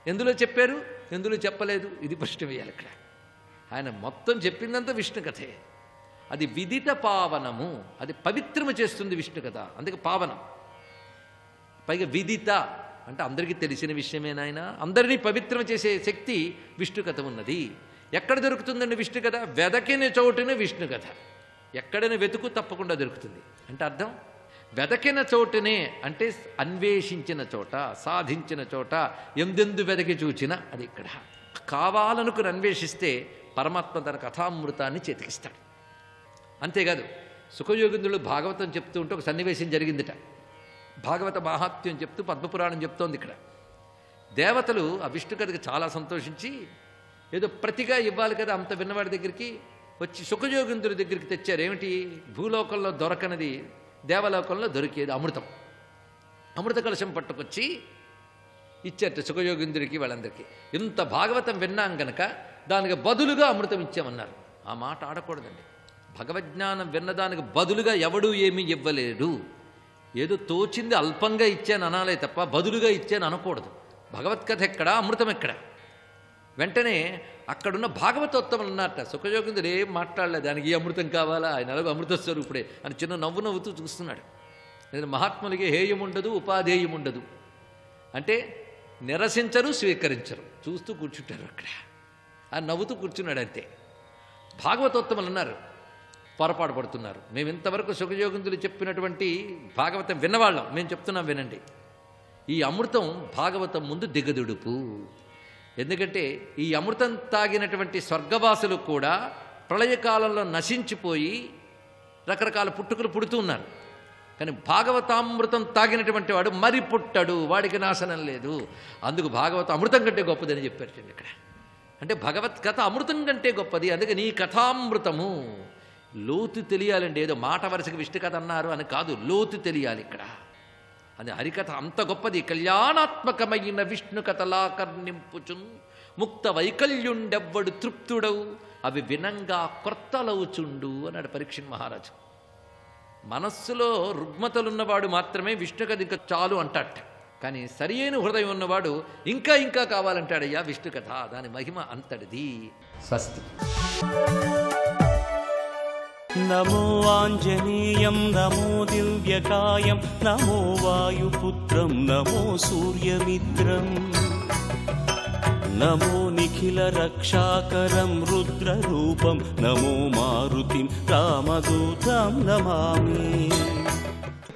ఎందులో చెప్పారు, ఎందులో చెప్పలేదు, ఇది ప్రశ్న వేయాలి ఇక్కడ. ఆయన మొత్తం చెప్పిందంతా విష్ణు కథే. అది విదిత పావనము, అది పవిత్రము చేస్తుంది విష్ణు కథ. అందుకే పావనం. పైగా విదిత అంటే అందరికీ తెలిసిన విషయమేనాయన. అందరినీ పవిత్రం చేసే శక్తి విష్ణు కథ ఉన్నది. ఎక్కడ దొరుకుతుందండి విష్ణు కథ? వెదకిన చోటున విష్ణు కథ. ఎక్కడైనా వెతుకు తప్పకుండా దొరుకుతుంది. అంటే అర్థం వెదకిన చోటునే అంటే అన్వేషించిన చోట, సాధించిన చోట, ఎందెందు వెదకి చూచిన అది ఇక్కడ. కావాలనుకుని అన్వేషిస్తే పరమాత్మ తన కథామృతాన్ని చేతికిస్తాడు. అంతేకాదు సుఖయోగింద్రుడు భాగవతం చెప్తూ ఉంటే ఒక సన్నివేశం జరిగిందిట. భాగవత మాహాత్మ్యం చెప్తూ పద్మపురాణం చెప్తోంది ఇక్కడ. దేవతలు ఆ విష్ణు కథకి చాలా సంతోషించి ఏదో ప్రతిగా ఇవ్వాలి కదా అంత విన్నవాడి దగ్గరికి వచ్చి సుఖయోగింద్రుడి దగ్గరికి తెచ్చారు. ఏమిటి? భూలోకంలో దొరకనది దేవలోకంలో దొరికేది అమృతం. అమృత కలశం పట్టుకొచ్చి ఇచ్చారట సుఖయోగింద్రుడికి వాళ్ళందరికీ. ఇంత భాగవతం విన్నాం గనక దానికి బదులుగా అమృతం ఇచ్చామన్నారు. ఆ మాట ఆడకూడదండి. భగవజ్ఞానం విన్నదానికి బదులుగా ఎవడూ ఏమీ ఇవ్వలేడు. ఏదో తోచింది అల్పంగా ఇచ్చాను అనాలే తప్ప బదులుగా ఇచ్చాను అనకూడదు. భగవత్కథ ఎక్కడా, అమృతం ఎక్కడ? వెంటనే అక్కడున్న భాగవతోత్తములు ఉన్నారట. సుఖయోగింద్రుడు ఏం మాట్లాడలేదు. దానికి ఈ అమృతం కావాలా, ఆయన అలాగే అమృత స్వరూపుడే అని చిన్న నవ్వుతూ చూస్తున్నాడు. మహాత్ములకి హేయముండదు, ఉపాధేయముండదు. అంటే నిరసించరు, స్వీకరించరు, చూస్తూ కూర్చుంటారు అక్కడ. ఆయన నవ్వుతూ కూర్చున్నాడు అంతే. భాగవతోత్తములు ఉన్నారు, పొరపాటు పడుతున్నారు. మేము ఇంతవరకు సుఖయోగింద్రులు చెప్పినటువంటి భాగవతం విన్నవాళ్ళం, మేము చెప్తున్నాం వినండి. ఈ అమృతం భాగవతం ముందు దిగదుడుపు. ఎందుకంటే ఈ అమృతం తాగినటువంటి స్వర్గవాసులు కూడా ప్రళయకాలంలో నశించిపోయి రకరకాల పుట్టుకలు పుడుతూ ఉన్నారు. కానీ భాగవతామృతం తాగినటువంటి వాడు మరి పుట్టడు, వాడికి నాశనం లేదు. అందుకు భాగవతం అమృతం కంటే గొప్పదని చెప్పారు ఇక్కడ. అంటే భగవత్ కథ అమృతం కంటే గొప్పది. అందుకే నీ కథామృతము. లోతు తెలియాలండి. ఏదో మాట వరుసకి విష్ణు కథ అన్నారు అని కాదు, లోతు తెలియాలి ఇక్కడ. అది హరికథ అంత గొప్పది. కళ్యాణాత్మకమైన విష్ణు కథలా కర్ణింపుచున్ ముక్త వైకల్యుండెవ్వడు తృప్తుడవు అవి వినంగా క్రొత్తలవుచుండు అన్నాడు పరీక్షణ్ మహారాజు. మనస్సులో రుగ్మతలున్నవాడు మాత్రమే విష్ణు కథ ఇంకా చాలు అంటాట. కానీ సరియైన హృదయం ఉన్నవాడు ఇంకా ఇంకా కావాలంటాడయ్యా విష్ణు కథ. దాని మహిమ అంతటిది. స్వస్తి. నమో ఆంజనేయం నమో దివ్యకాయం నమో వాయుపుత్రం నమో సూర్యమిత్రం నమో నిఖిల రక్షాకరం రుద్రరూపం నమో మారుతిం రామదూతం నమామి.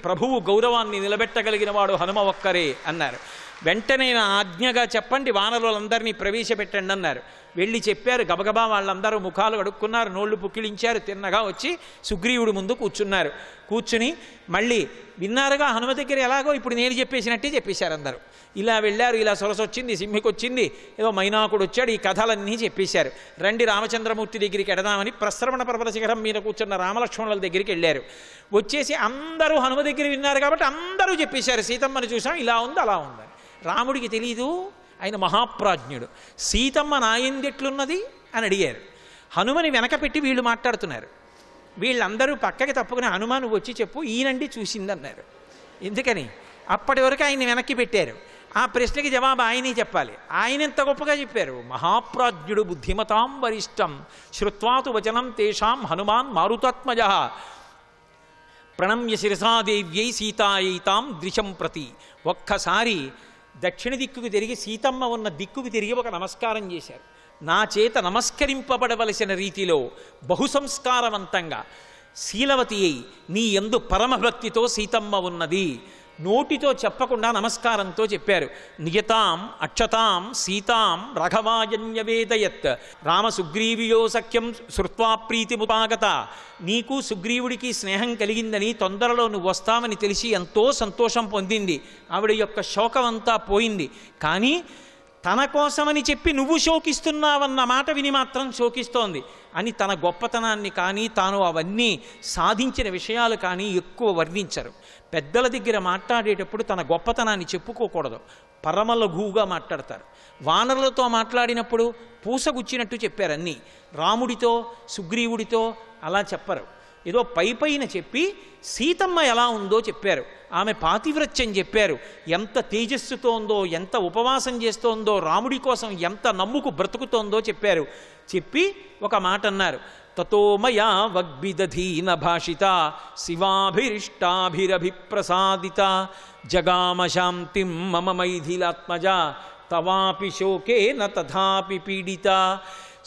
ప్రభువు గౌరవాన్ని నిలబెట్టగలిగిన వాడు హనుమ ఒక్కరే అన్నారు. వెంటనే ఆజ్ఞగా చెప్పండి, వానరులందరినీ ప్రవేశపెట్టండి అన్నారు. వెళ్ళి చెప్పారు. గబగబా వాళ్ళందరూ ముఖాలు కడుక్కున్నారు, నోళ్లు పుక్కిలించారు, తిన్నగా వచ్చి సుగ్రీవుడి ముందు కూర్చున్నారు. కూర్చుని మళ్ళీ విన్నారుగా హనుమ దగ్గర ఎలాగో ఇప్పుడు నేను చెప్పేసినట్టే చెప్పేశారు అందరూ. ఇలా వెళ్ళారు, ఇలా సొరసొచ్చింది, సింహికొచ్చింది, ఏదో మైనాకుడు వచ్చాడు, ఈ కథలన్నీ చెప్పేశారు. రండి రామచంద్రమూర్తి దగ్గరికి ఎడదామని ప్రస్రవణ పర్వత శిఖరం మీద కూర్చున్న రామలక్ష్మణుల దగ్గరికి వెళ్ళారు. వచ్చేసి అందరూ హనుమ దగ్గర విన్నారు కాబట్టి అందరూ చెప్పేశారు. సీతమ్మని చూసాం, ఇలా ఉంది అలా ఉందని. రాముడికి తెలీదు, ఆయన మహాప్రాజ్ఞుడు. సీతమ్మ నాయందెట్లున్నది అని అడిగారు. హనుమని వెనక పెట్టి వీళ్ళు మాట్లాడుతున్నారు. వీళ్ళందరూ పక్కకి తప్పుకుని హనుమ నువ్వు వచ్చి చెప్పు, ఈనండి చూసిందన్నారు. ఎందుకని? అప్పటి వరకు ఆయన్ని వెనక్కి పెట్టారు. ఆ ప్రశ్నకి జవాబు ఆయనే చెప్పాలి. ఆయన ఎంత గొప్పగా చెప్పారు. మహాప్రాజ్ఞుడు బుద్ధిమతాం వరిష్టం శ్రుత్వాతు వచనం తేషాం హనుమాన్ మారుతాత్మజ ప్రణమ్య శిరసాదేవ్యై సీతాయైతాం ద్విషం ప్రతి. ఒక్కసారి దక్షిణ దిక్కుకు తిరిగి సీతమ్మ ఉన్న దిక్కుకు తిరిగి ఒక నమస్కారం చేశారు. నా చేత నమస్కరింపబడవలసిన రీతిలో బహుసంస్కారవంతంగా శీలవతి అయి నీ యందు పరమభక్తితో సీతమ్మ ఉన్నది. నోటితో చెప్పకుండా నమస్కారంతో చెప్పారు. నియతాం అక్షతాం సీతాం రఘవాయన్యవేదయత్ రామ సుగ్రీవియో సఖ్యం శ్రుత్వా ప్రీతిముపాగత. నీకు సుగ్రీవుడికి స్నేహం కలిగిందని, తొందరలో నువ్వు వస్తావని తెలిసి ఎంతో సంతోషం పొందింది. ఆవిడ యొక్క శోకమంతా పోయింది. కానీ తన కోసమని చెప్పి నువ్వు శోకిస్తున్నావన్న మాట విని మాత్రం శోకిస్తోంది అని తన గొప్పతనాన్ని కానీ తాను అవన్నీ సాధించిన విషయాలు కానీ ఎక్కువ వర్ణించరు. పెద్దల దగ్గర మాట్లాడేటప్పుడు తన గొప్పతనాన్ని చెప్పుకోకూడదు, పరమలఘువుగా మాట్లాడతారు. వానరులతో మాట్లాడినప్పుడు పూసగుచ్చినట్టు చెప్పారు అన్నీ. రాముడితో సుగ్రీవుడితో అలా చెప్పరు. ఏదో పైన చెప్పి సీతమ్మ ఎలా ఉందో చెప్పారు. ఆమె పాతివ్రత్యం చెప్పారు. ఎంత తేజస్సుతో ఉందో, ఎంత ఉపవాసం చేస్తోందో, రాముడి కోసం ఎంత నమ్ముకు బ్రతుకుతోందో చెప్పారు. చెప్పి ఒక మాట అన్నారు. తతో మయా వగ్బిదధీన భాషిత శివాభిరిష్టాభిరభిప్రసాదిత జగామ శాంతిం మమ మైథిలాత్మజ తవాపి శోకేన తథాపి పీడిత.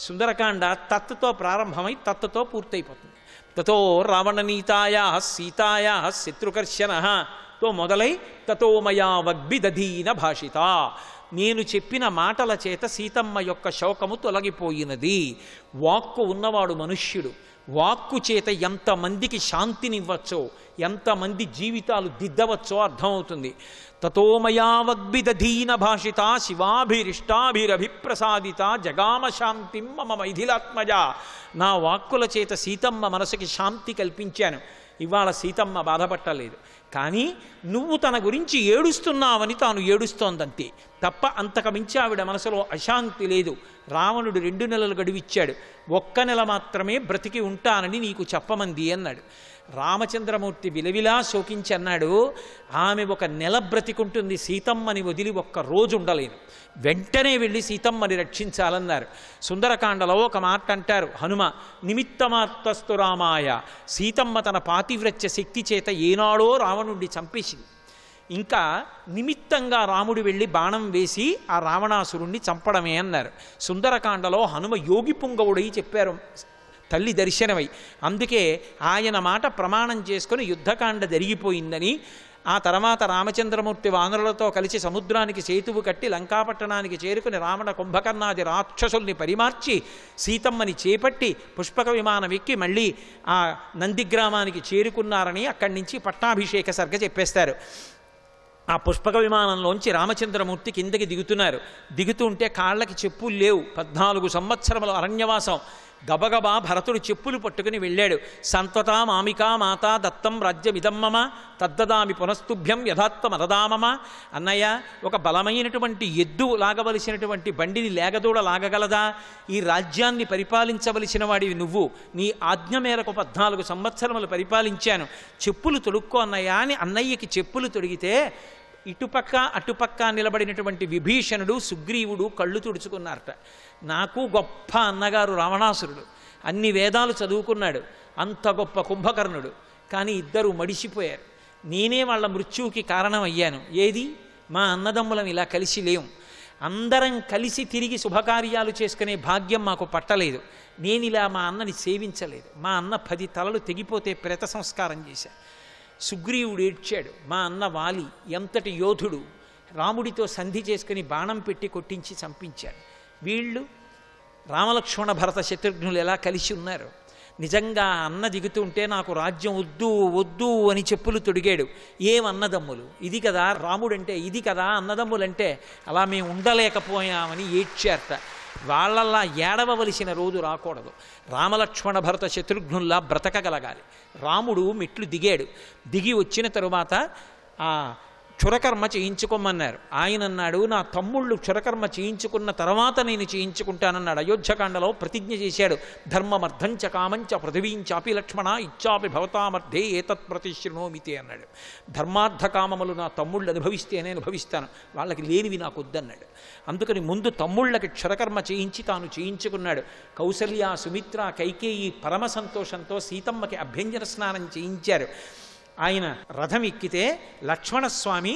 సుందరకాండ తత్తుతో ప్రారంభమై తత్తుతో పూర్తయిపోతుంది. తతో రావణనీతాయా సీతాయా శత్రుకర్షణ తో మొదలై తతో మయా వగ్బిదధీన భాషిత. నేను చెప్పిన మాటల చేత సీతమ్మ యొక్క శోకము తొలగిపోయినది. వాక్కు ఉన్నవాడు మనుష్యుడు. వాక్కు చేత ఎంతమందికి శాంతినివ్వచ్చో, ఎంతమంది జీవితాలు దిద్దవచ్చో అర్థమవుతుంది. తతో మయా వగ్బిదధీన భాషిత శివాభిరిష్టాభిరభిప్రసాదిత జగామ శాంతిం మమ మైథిలాత్మజ. నా వాక్కుల చేత సీతమ్మ మనసుకి శాంతి కల్పించాను. ఇవాళ సీతమ్మ బాధపట్టలేదు. కానీ నువ్వు తన గురించి ఏడుస్తున్నావని తాను ఏడుస్తోందంతే తప్ప అంతకమించి ఆవిడ మనసులో అశాంతి లేదు. రావణుడు 2 నెలలు గడువిచ్చాడు. 1 నెల మాత్రమే బ్రతికి ఉంటానని నీకు చెప్పమంది అన్నాడు. రామచంద్రమూర్తి విలవిలా శోకించి అన్నాడు, ఆమె 1 నెల బ్రతికుంటుంది, సీతమ్మని వదిలి 1 రోజు ఉండలేను. వెంటనే వెళ్ళి సీతమ్మని రక్షించాలన్నారు. సుందరకాండలో ఒక మాట అంటారు హనుమ, నిమిత్తమాత్మస్తు రామాయ. సీతమ్మ తన పాతివ్రత్య శక్తి చేత ఏనాడో రావణుడిని చంపేసింది. ఇంకా నిమిత్తంగా రాముడు వెళ్ళి బాణం వేసి ఆ రావణాసురుణ్ణి చంపడమే అన్నారు. సుందరకాండలో హనుమ యోగి పుంగవుడై చెప్పారు తల్లి దర్శనమై. అందుకే ఆయన మాట ప్రమాణం చేసుకుని యుద్ధకాండ జరిగిపోయిందని. ఆ తర్వాత రామచంద్రమూర్తి వానరులతో కలిసి సముద్రానికి సేతువు కట్టి లంకాపట్టణానికి చేరుకుని రావణ కుంభకర్ణాది రాక్షసుల్ని పరిమార్చి సీతమ్మని చేపట్టి పుష్పక విమానం ఎక్కి మళ్ళీ ఆ నందిగ్రామానికి చేరుకున్నారని అక్కడి నుంచి పట్టాభిషేక సర్గ చెప్పేస్తారు. ఆ పుష్పక విమానంలోంచి రామచంద్రమూర్తి కిందకి దిగుతున్నారు. దిగుతుంటే కాళ్ళకి చెప్పులు లేవు. 14 సంవత్సరముల అరణ్యవాసం. గబగబా భరతుడు చెప్పులు పట్టుకుని వెళ్ళాడు. సంతతా మామికా మాతా దత్తం రాజ్యమిదమ్మమ తద్దదామి పునస్తుభ్యం యథాత్మరదామమ. అన్నయ్య, ఒక బలమైనటువంటి ఎద్దు లాగవలసినటువంటి బండిని లేగదూడ లాగగలదా? ఈ రాజ్యాన్ని పరిపాలించవలసిన వాడివి నువ్వు. నీ ఆజ్ఞ మేరకు 14 సంవత్సరములు పరిపాలించాను. చెప్పులు తొడుక్కో అన్నయ్య అని అన్నయ్యకి చెప్పులు తొడిగితే ఇటుపక్క అటుపక్క నిలబడినటువంటి విభీషణుడు సుగ్రీవుడు కళ్ళు తుడుచుకున్నారట. నాకు గొప్ప అన్నగారు రావణాసురుడు, అన్ని వేదాలు చదువుకున్నాడు, అంత గొప్ప కుంభకర్ణుడు. కానీ ఇద్దరు మడిసిపోయారు. నేనే వాళ్ళ మృత్యువుకి కారణమయ్యాను. ఏది? మా అన్నదమ్ములం ఇలా కలిసి లేం. అందరం కలిసి తిరిగి శుభకార్యాలు చేసుకునే భాగ్యం మాకు పట్టలేదు. నేను ఇలా మా అన్నని సేవించలేదు. మా అన్న 10 తలలు తెగిపోతే ప్రేత సంస్కారం చేశా. సుగ్రీవుడు ఏడ్చాడు. మా అన్న వాలి ఎంతటి యోధుడు, రాముడితో సంధి చేసుకుని బాణం పెట్టి కొట్టించి చంపించాడు. వీళ్ళు రామలక్ష్మణ భరత శత్రుఘ్నులు ఎలా కలిసి ఉన్నారు. నిజంగా అన్న దిగుతుంటే నాకు రాజ్యం వద్దు వద్దు అని చెప్పులు తొడిగాడు. ఏమన్నదమ్ములు, ఇది కదా రాముడంటే, ఇది కదా అన్నదమ్ములంటే. అలా మేము ఉండలేకపోయామని ఏడ్చారట. వాళ్ళల్లా ఏడవలసిన రోజు రాకూడదు. రామలక్ష్మణ భరత శత్రుఘ్నుల్లా బ్రతకగలగాలి. రాముడు మెట్లు దిగాడు. దిగి వచ్చిన తరువాత ఆ క్షురకర్మ చేయించుకోమన్నారు. ఆయన అన్నాడు, నా తమ్ముళ్ళు క్షురకర్మ చేయించుకున్న తర్వాత నేను చేయించుకుంటానన్నాడు. అయోధ్యకాండలో ప్రతిజ్ఞ చేశాడు. ధర్మమర్థంచ కామంచ పృథివీంచాపి లక్ష్మణ ఇచ్చాపి భవతామర్థే ఏతత్ ప్రతిశృణోమితే అన్నాడు. ధర్మార్థ కామములు నా తమ్ముళ్ళు అనుభవిస్తేనే అనుభవిస్తాను, వాళ్ళకి లేనివి నాకు వద్దన్నాడు. అందుకని ముందు తమ్ముళ్ళకి క్షురకర్మ చేయించి తాను చేయించుకున్నాడు. కౌసల్య, సుమిత్ర, కైకేయి పరమ సంతోషంతో సీతమ్మకి అభ్యంజన స్నానం చేయించారు. ఆయన రథం ఎక్కితే లక్ష్మణస్వామి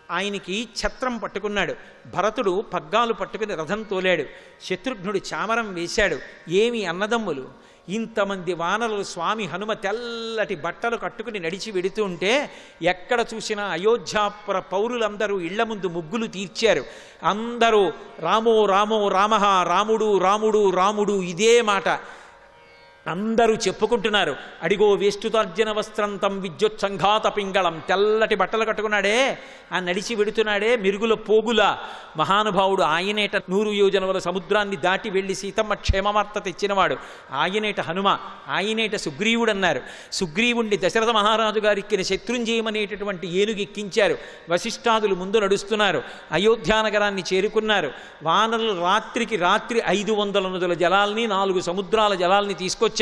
ఆయనకి ఛత్రం పట్టుకున్నాడు. భరతుడు పగ్గాలు పట్టుకుని రథం తోలాడు. శత్రుఘ్నుడు చామరం వేశాడు. ఏమి అన్నదమ్ములు, ఇంతమంది వానరులు స్వామి హనుమ తెల్లటి బట్టలు కట్టుకుని నడిచి వెడుతూ ఉంటే ఎక్కడ చూసినా అయోధ్యాపుర పౌరులందరూ ఇళ్ల ముందు ముగ్గులు తీర్చారు. అందరూ రామో రామో రామః, రాముడు రాముడు రాముడు ఇదే మాట అందరూ చెప్పుకుంటున్నారు. అడిగో వేష్టుతార్జన వస్త్రంతం విద్యుత్సంఘాత పింగళం, తెల్లటి బట్టలు కట్టుకున్నాడే, ఆ నడిచి వెడుతున్నాడే మిరుగుల పోగుల మహానుభావుడు, ఆయనేట 100 యోజనముల సముద్రాన్ని దాటి వెళ్ళి సీతమ్మ క్షేమవార్త తెచ్చినవాడు, ఆయనేట హనుమ, ఆయనేట సుగ్రీవుడు అన్నారు. సుగ్రీవుణ్ణి దశరథ మహారాజు గారిక్కిన శత్రుంజయమనేటటువంటి ఏనుగు ఎక్కించారు. వశిష్ఠాదులు ముందు నడుస్తున్నారు. అయోధ్యానగరాన్ని చేరుకున్నారు. వానరులు రాత్రికి రాత్రి 500 నదుల జలాల్ని 4 సముద్రాల జలాల్ని తీసుకొచ్చారు.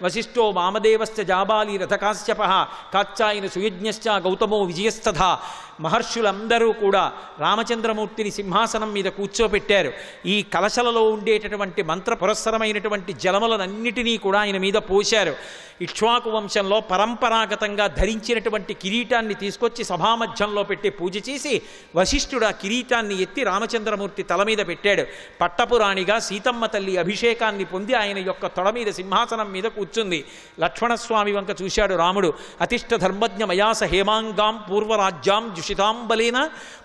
వశిష్ఠో వామదేవశ్చ జాబాలి రథకాశ్యప కాచ్చాయన సుయజ్ఞశ్చ గౌతమో విజయస్తథ. మహర్షులందరూ కూడా రామచంద్రమూర్తిని సింహాసనం మీద కూర్చోపెట్టారు. ఈ కలశలలో ఉండేటటువంటి మంత్ర పురస్సరమైనటువంటి జలములనన్నిటినీ కూడా ఆయన మీద పోశారు. ఇక్ష్వాకు వంశంలో పరంపరాగతంగా ధరించినటువంటి కిరీటాన్ని తీసుకొచ్చి సభామధ్యంలో పెట్టి పూజ చేసి వశిష్ఠుడు ఆ కిరీటాన్ని ఎత్తి రామచంద్రమూర్తి తల మీద పెట్టాడు. పట్టపురాణిగా సీతమ్మ తల్లి అభిషేకాన్ని పొంది ఆయన యొక్క తొడ మీద సింహాసనం మీద కూర్చుంది. లక్ష్మణస్వామి వంక చూశాడు రాముడు. అతిష్ట ధర్మజ్ఞ మయాస హేమాంగాం పూర్వరాజ్యాం జుషితాంబలేన,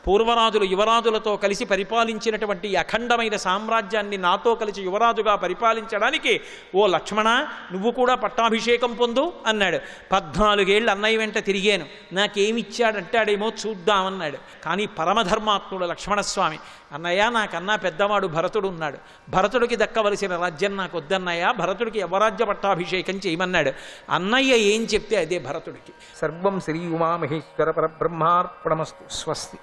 పూర్వరాజులు యువరాజులతో కలిసి పరిపాలించినటువంటి అఖండమైన సామ్రాజ్యాన్ని నాతో కలిసి యువరాజుగా పరిపాలించడానికి ఓ లక్ష్మణ నువ్వు కూడా పట్టాభిషేకం పొందు అన్నాడు. 14 ఏళ్ళు అన్నయ్య వెంట తిరిగాను, నాకేమిచ్చాడంటాడేమో చూద్దామన్నాడు. కానీ పరమధర్మాత్ముడు లక్ష్మణస్వామి, అన్నయ్య నాకన్నా పెద్దవాడు భరతుడు ఉన్నాడు, భరతుడికి దక్కవలసిన రాజ్యం నాకు వద్దన్నయ్య, భరతుడికి యవరాజ్య పట్టాభిషేకం చేయమన్నాడు. అన్నయ్య ఏం చెప్తే అదే భరతుడికి. సర్వం శ్రీ ఉమామహేశ్వర పరబ్రహ్మార్పణమస్తు. స్వస్తి.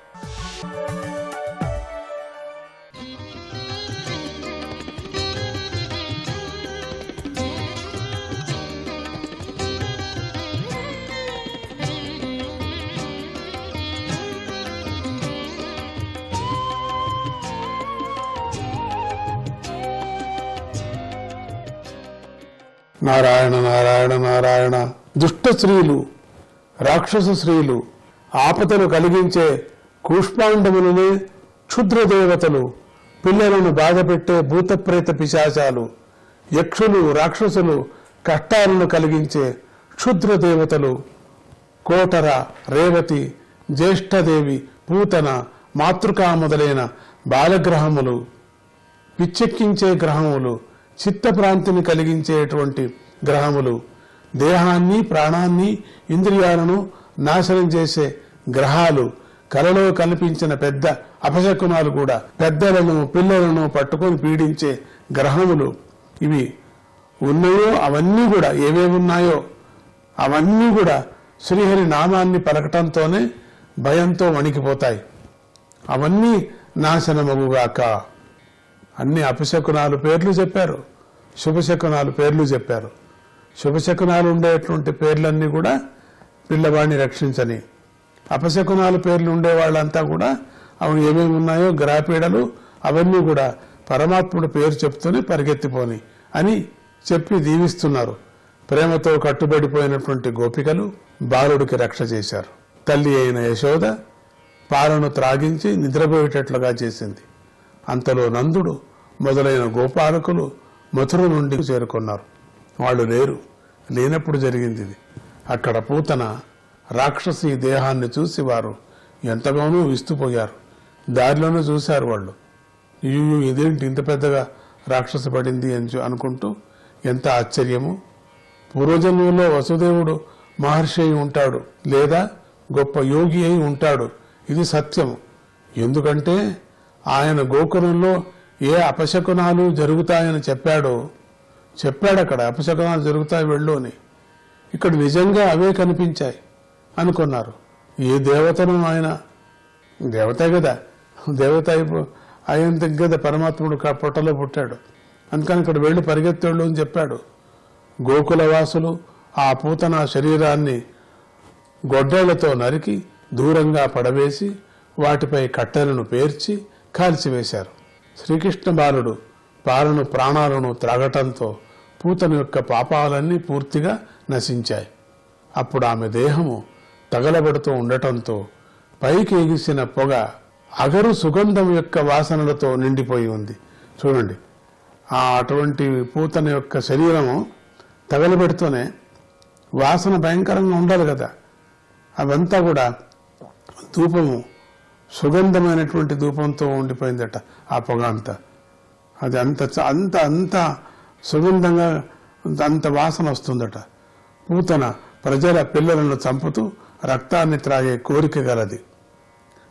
నారాయణ నారాయణ నారాయణ. దుష్ట స్త్రీలు, రాక్షస స్త్రీలు, ఆపదలు కలిగించే కూష్మాండములనే క్షుద్ర దేవతలు, పిల్లలను బాధపెట్టే భూతప్రేత పిశాచాలు, యక్షులు, రాక్షసులు, కష్టాలను కలిగించే క్షుద్ర దేవతలు, కోటర, రేవతి, జ్యేష్ఠదేవి, పూతన, మాతృకా మొదలైన బాలగ్రహములు, పిచ్చెక్కించే గ్రహములు, చిత్తభ్రాంతిని కలిగించేటువంటి గ్రహములు, దేహాన్ని, ప్రాణాన్ని, ఇంద్రియాలను నాశనం చేసే గ్రహాలు, కలలో కనిపించిన పెద్ద అపశకునాలు కూడా, పెద్దలను పిల్లలను పట్టుకొని పీడించే గ్రహములు, ఇవి ఉన్నాయో అవన్నీ కూడా, ఏవేవున్నాయో అవన్నీ కూడా శ్రీహరి నామాన్ని పలకటంతోనే భయంతో వణికిపోతాయి. అవన్నీ నాశనమగుగాక. అన్ని అపశకునాలు పేర్లు చెప్పారు, శుభశకునాలు పేర్లు చెప్పారు. శుభశకునాలు ఉండేటువంటి పేర్లన్నీ కూడా పిల్లవాడిని రక్షించని, అపశకునాలు పేర్లు ఉండే వాళ్ళంతా కూడా అవి ఏమేమి ఉన్నాయో గ్రహపీడలు అవన్నీ కూడా పరమాత్ముడు పేరు చెప్తూనే పరిగెత్తిపోని అని చెప్పి దీవిస్తున్నారు. ప్రేమతో కట్టుబడిపోయినటువంటి గోపికలు బాలుడికి రక్ష చేశారు. తల్లి అయిన యశోద పాలను త్రాగించి నిద్రపోయేటట్లుగా చేసింది. అంతలో నందుడు మొదలైన గోపాలకులు మథుర నుండి చేరుకున్నారు. వాళ్ళు లేనప్పుడు జరిగింది ఇది. అక్కడ పూతన రాక్షసి దేహాన్ని చూసి వారు ఎంతగానో విస్తుపోయారు. దారిలోనే చూశారు వాళ్ళు, ఇదేంటి ఇంత పెద్దగా రాక్షసి పడింది అని అనుకుంటూ. ఎంత ఆశ్చర్యము! పూర్వజన్మంలో వసుదేవుడు మహర్షి అయి ఉంటాడు, లేదా గొప్ప యోగి అయి ఉంటాడు, ఇది సత్యము. ఎందుకంటే ఆయన గోకులంలో ఏ అపశకునాలు జరుగుతాయని చెప్పాడు అక్కడ, అపశకునాలు జరుగుతాయి వెళ్ళు అని. ఇక్కడ నిజంగా అవే కనిపించాయి అనుకున్నారు. ఏ దేవతను ఆయన దేవతే కదా, దేవత అయ్యేంత కదా పరమాత్ముడు పొట్టలో పుట్టాడు. అందుకని ఇక్కడ వెళ్ళి పరిగెత్తేళ్ళు అని చెప్పాడు. గోకులవాసులు ఆ పూతన శరీరాన్ని గొడ్డళ్లతో నరికి దూరంగా పడవేసి వాటిపై కట్టెలను పేర్చి కాల్చివేశారు. శ్రీకృష్ణ బాలుడు పాలను ప్రాణాలను త్రాగటంతో పూతన యొక్క పాపాలన్నీ పూర్తిగా నశించాయి. అప్పుడు ఆమె దేహము తగలబడుతూ ఉండటంతో పైకి ఎగిసిన పొగ అగరు సుగంధం యొక్క వాసనలతో నిండిపోయి ఉంది. చూడండి, అటువంటి పూతన యొక్క శరీరము తగలబెడుతూనే వాసన భయంకరంగా ఉండాలి కదా, అవంతా కూడా ధూపము సుగంధమైనటువంటి ధూపంతో ఉండిపోయిందట ఆ పొగ అంతా. అది అంత అంత అంత సుగంధంగా అంత వాసన వస్తుందట. పూతన ప్రజల పిల్లలను చంపుతూ రక్తాన్ని త్రాగే కోరిక గలది.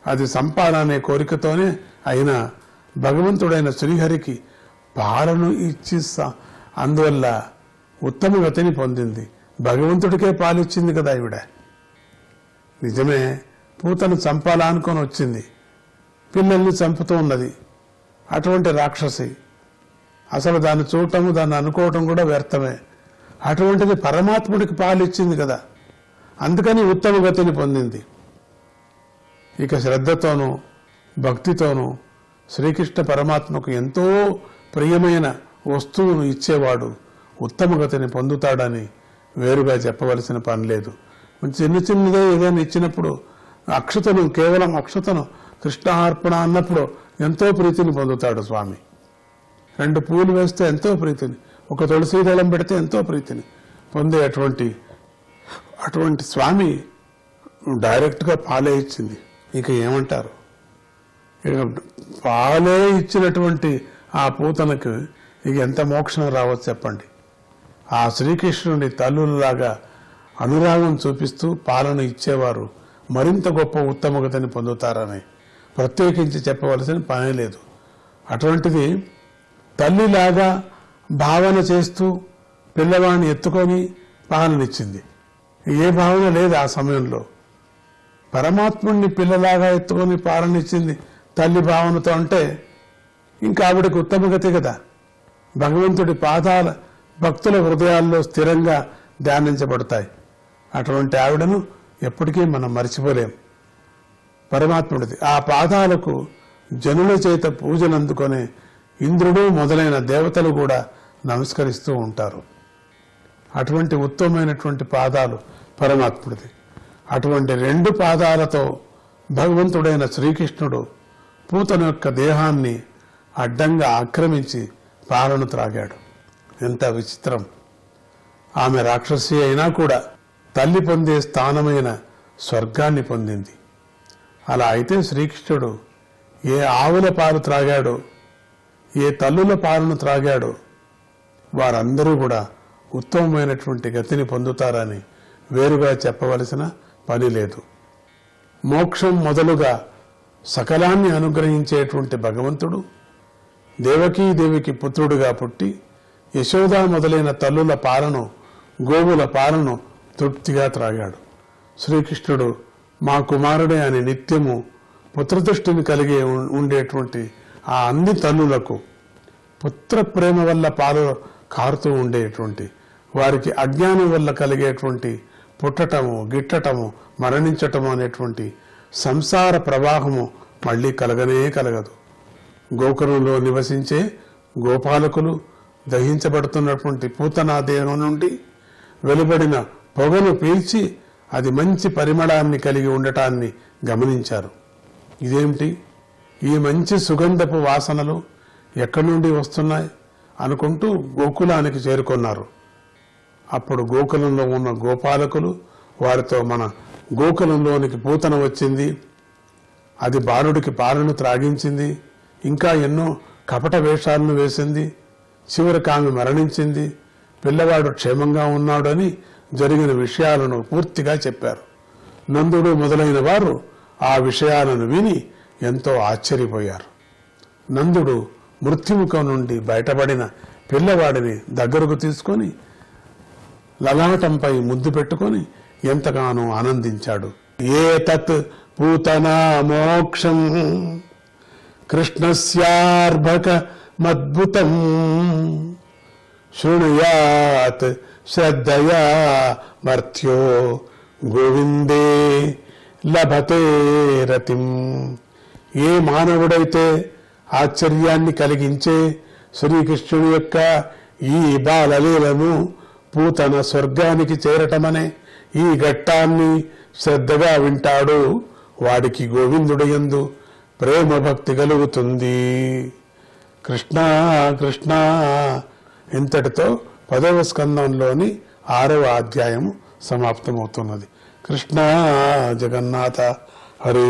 అది సంపాదనే కోరికతోనే అయినా భగవంతుడైన శ్రీహరికి పాలను ఇచ్చి అందువల్ల ఉత్తమ గతిని పొందింది. భగవంతుడికే పాలిచ్చింది కదా ఈవిడ. నిజమే, పూతను చంపాలా అనుకొని వచ్చింది, పిల్లల్ని చంపుతూ ఉన్నది. అటువంటి రాక్షసి అసలు దాన్ని చూడటము దాన్ని అనుకోవటం కూడా వ్యర్థమే. అటువంటిది పరమాత్ముడికి పాలిచ్చింది కదా, అందుకని ఉత్తమ గతిని పొందింది. ఇక శ్రద్ధతోనూ భక్తితోనూ శ్రీకృష్ణ పరమాత్మకు ఎంతో ప్రియమైన వస్తువును ఇచ్చేవాడు ఉత్తమ గతిని పొందుతాడని వేరుగా చెప్పవలసిన పని లేదు. చిన్న చిన్నదే ఏదైనా ఇచ్చినప్పుడు అక్షతను, కేవలం అక్షతను కృష్ణార్పణ అన్నప్పుడు ఎంతో ప్రీతిని పొందుతాడు స్వామి. 2 పూలు వేస్తే ఎంతో ప్రీతిని, ఒక తులసి దళం పెడితే ఎంతో ప్రీతిని పొందే అటువంటి స్వామి డైరెక్ట్గా పాలే ఇచ్చింది. ఇక ఏమంటారు? ఇక పాలే ఇచ్చినటువంటి ఆ పూతనకు ఇక ఎంత మోక్షం రావచ్చు చెప్పండి. ఆ శ్రీకృష్ణుని తల్లులాగా అనురాగం చూపిస్తూ పాలన ఇచ్చేవారు మరింత గొప్ప ఉత్తమగతిని పొందుతారని ప్రత్యేకించి చెప్పవలసిన పని లేదు. అటువంటిది తల్లిలాగా భావన చేస్తూ పిల్లవాడిని ఎత్తుకొని పాలనిచ్చింది. ఏ భావన లేదు ఆ సమయంలో. పరమాత్ముడిని పిల్లలాగా ఎత్తుకొని పాలనిచ్చింది తల్లి భావనతో అంటే ఇంకా ఆవిడకి ఉత్తమగతి కదా. భగవంతుడి పాదాల భక్తుల హృదయాల్లో స్థిరంగా ధ్యానించబడతాయి. అటువంటి ఆవిడను ఎప్పటికీ మనం మర్చిపోలేం. పరమాత్ముడిది ఆ పాదాలకు జనుల చేత పూజలు అందుకొని ఇంద్రుడు మొదలైన దేవతలు కూడా నమస్కరిస్తూ ఉంటారు. అటువంటి ఉత్తమమైనటువంటి పాదాలు పరమాత్ముడిది. అటువంటి 2 పాదాలతో భగవంతుడైన శ్రీకృష్ణుడు పూతన యొక్క దేహాన్ని అడ్డంగా ఆక్రమించి పాలను త్రాగాడు. ఎంత విచిత్రం! ఆమె రాక్షసి అయినా కూడా తల్లి పొందే స్థానమైన స్వర్గాన్ని పొందింది. అలా అయితే శ్రీకృష్ణుడు ఏ ఆవుల పాలు త్రాగాడో, ఏ తల్లుల పాలను త్రాగాడో వారందరూ కూడా ఉత్తమమైనటువంటి గతిని పొందుతారని వేరుగా చెప్పవలసిన పని లేదు. మోక్షం మొదలుగా సకలాన్ని అనుగ్రహించేటువంటి భగవంతుడు దేవకీదేవికి పుత్రుడుగా పుట్టి యశోద మొదలైన తల్లుల పాలను, గోవుల పాలను తృప్తిగా త్రాగాడు. శ్రీకృష్ణుడు మా కుమారుడే అని నిత్యము పుత్రదృష్టిని కలిగి ఉండేటువంటి ఆ అన్ని తల్లులకు పుత్ర ప్రేమ వల్ల పాలు కారుతూ ఉండేటువంటి వారికి అజ్ఞానం వల్ల కలిగేటువంటి పుట్టటము, గిట్టటము, మరణించటము అనేటువంటి సంసార ప్రవాహము మళ్లీ కలగనే కలగదు. గోకులంలో నివసించే గోపాలకులు దహించబడుతున్నటువంటి పూతనా దేహం నుండి వెలువడిన పొగను పీల్చి అది మంచి పరిమళాన్ని కలిగి ఉండటాన్ని గమనించారు. ఇదేమిటి, ఈ మంచి సుగంధపు వాసనలు ఎక్కడి నుండి వస్తున్నాయి అనుకుంటూ గోకులానికి చేరుకున్నారు. అప్పుడు గోకులంలో ఉన్న గోపాలకులు వారితో మన గోకులంలోనికి పూతన వచ్చింది, అది బాలుడికి పాలను త్రాగించింది, ఇంకా ఎన్నో కపట వేషాలను వేసింది, చివరికి ఆమె మరణించింది, పిల్లవాడు క్షేమంగా ఉన్నాడని జరిగిన విషయాలను పూర్తిగా చెప్పారు. నందుడు మొదలైన వారు ఆ విషయాలను విని ఎంతో ఆశ్చర్యపోయారు. నందుడు మృత్యుముఖం నుండి బయటపడిన పిల్లవాడిని దగ్గరకు తీసుకొని లలాటంపై ముద్దు పెట్టుకొని ఎంతగానో ఆనందించాడు. ఏతత్ పూతనా మోక్షం కృష్ణస్యార్భక మద్భుతం శృణుయాత్ శ్రద్ధయా మర్త్యో గోవిందే లభతే రతిం. ఏ మానవుడైతే ఆశ్చర్యాన్ని కలిగించే శ్రీకృష్ణుని యొక్క ఈ బాలలీలను పూతన స్వర్గానికి చేరటమనే ఈ ఘట్టాన్ని శ్రద్ధగా వింటాడు వాడికి గోవిందుడయందు ప్రేమ భక్తి కలుగుతుంది. కృష్ణ కృష్ణ. ఇంతటితో 10వ స్కందంలోని 6వ అధ్యాయము సమాప్తమవుతున్నది. కృష్ణ జగన్నాథ హరే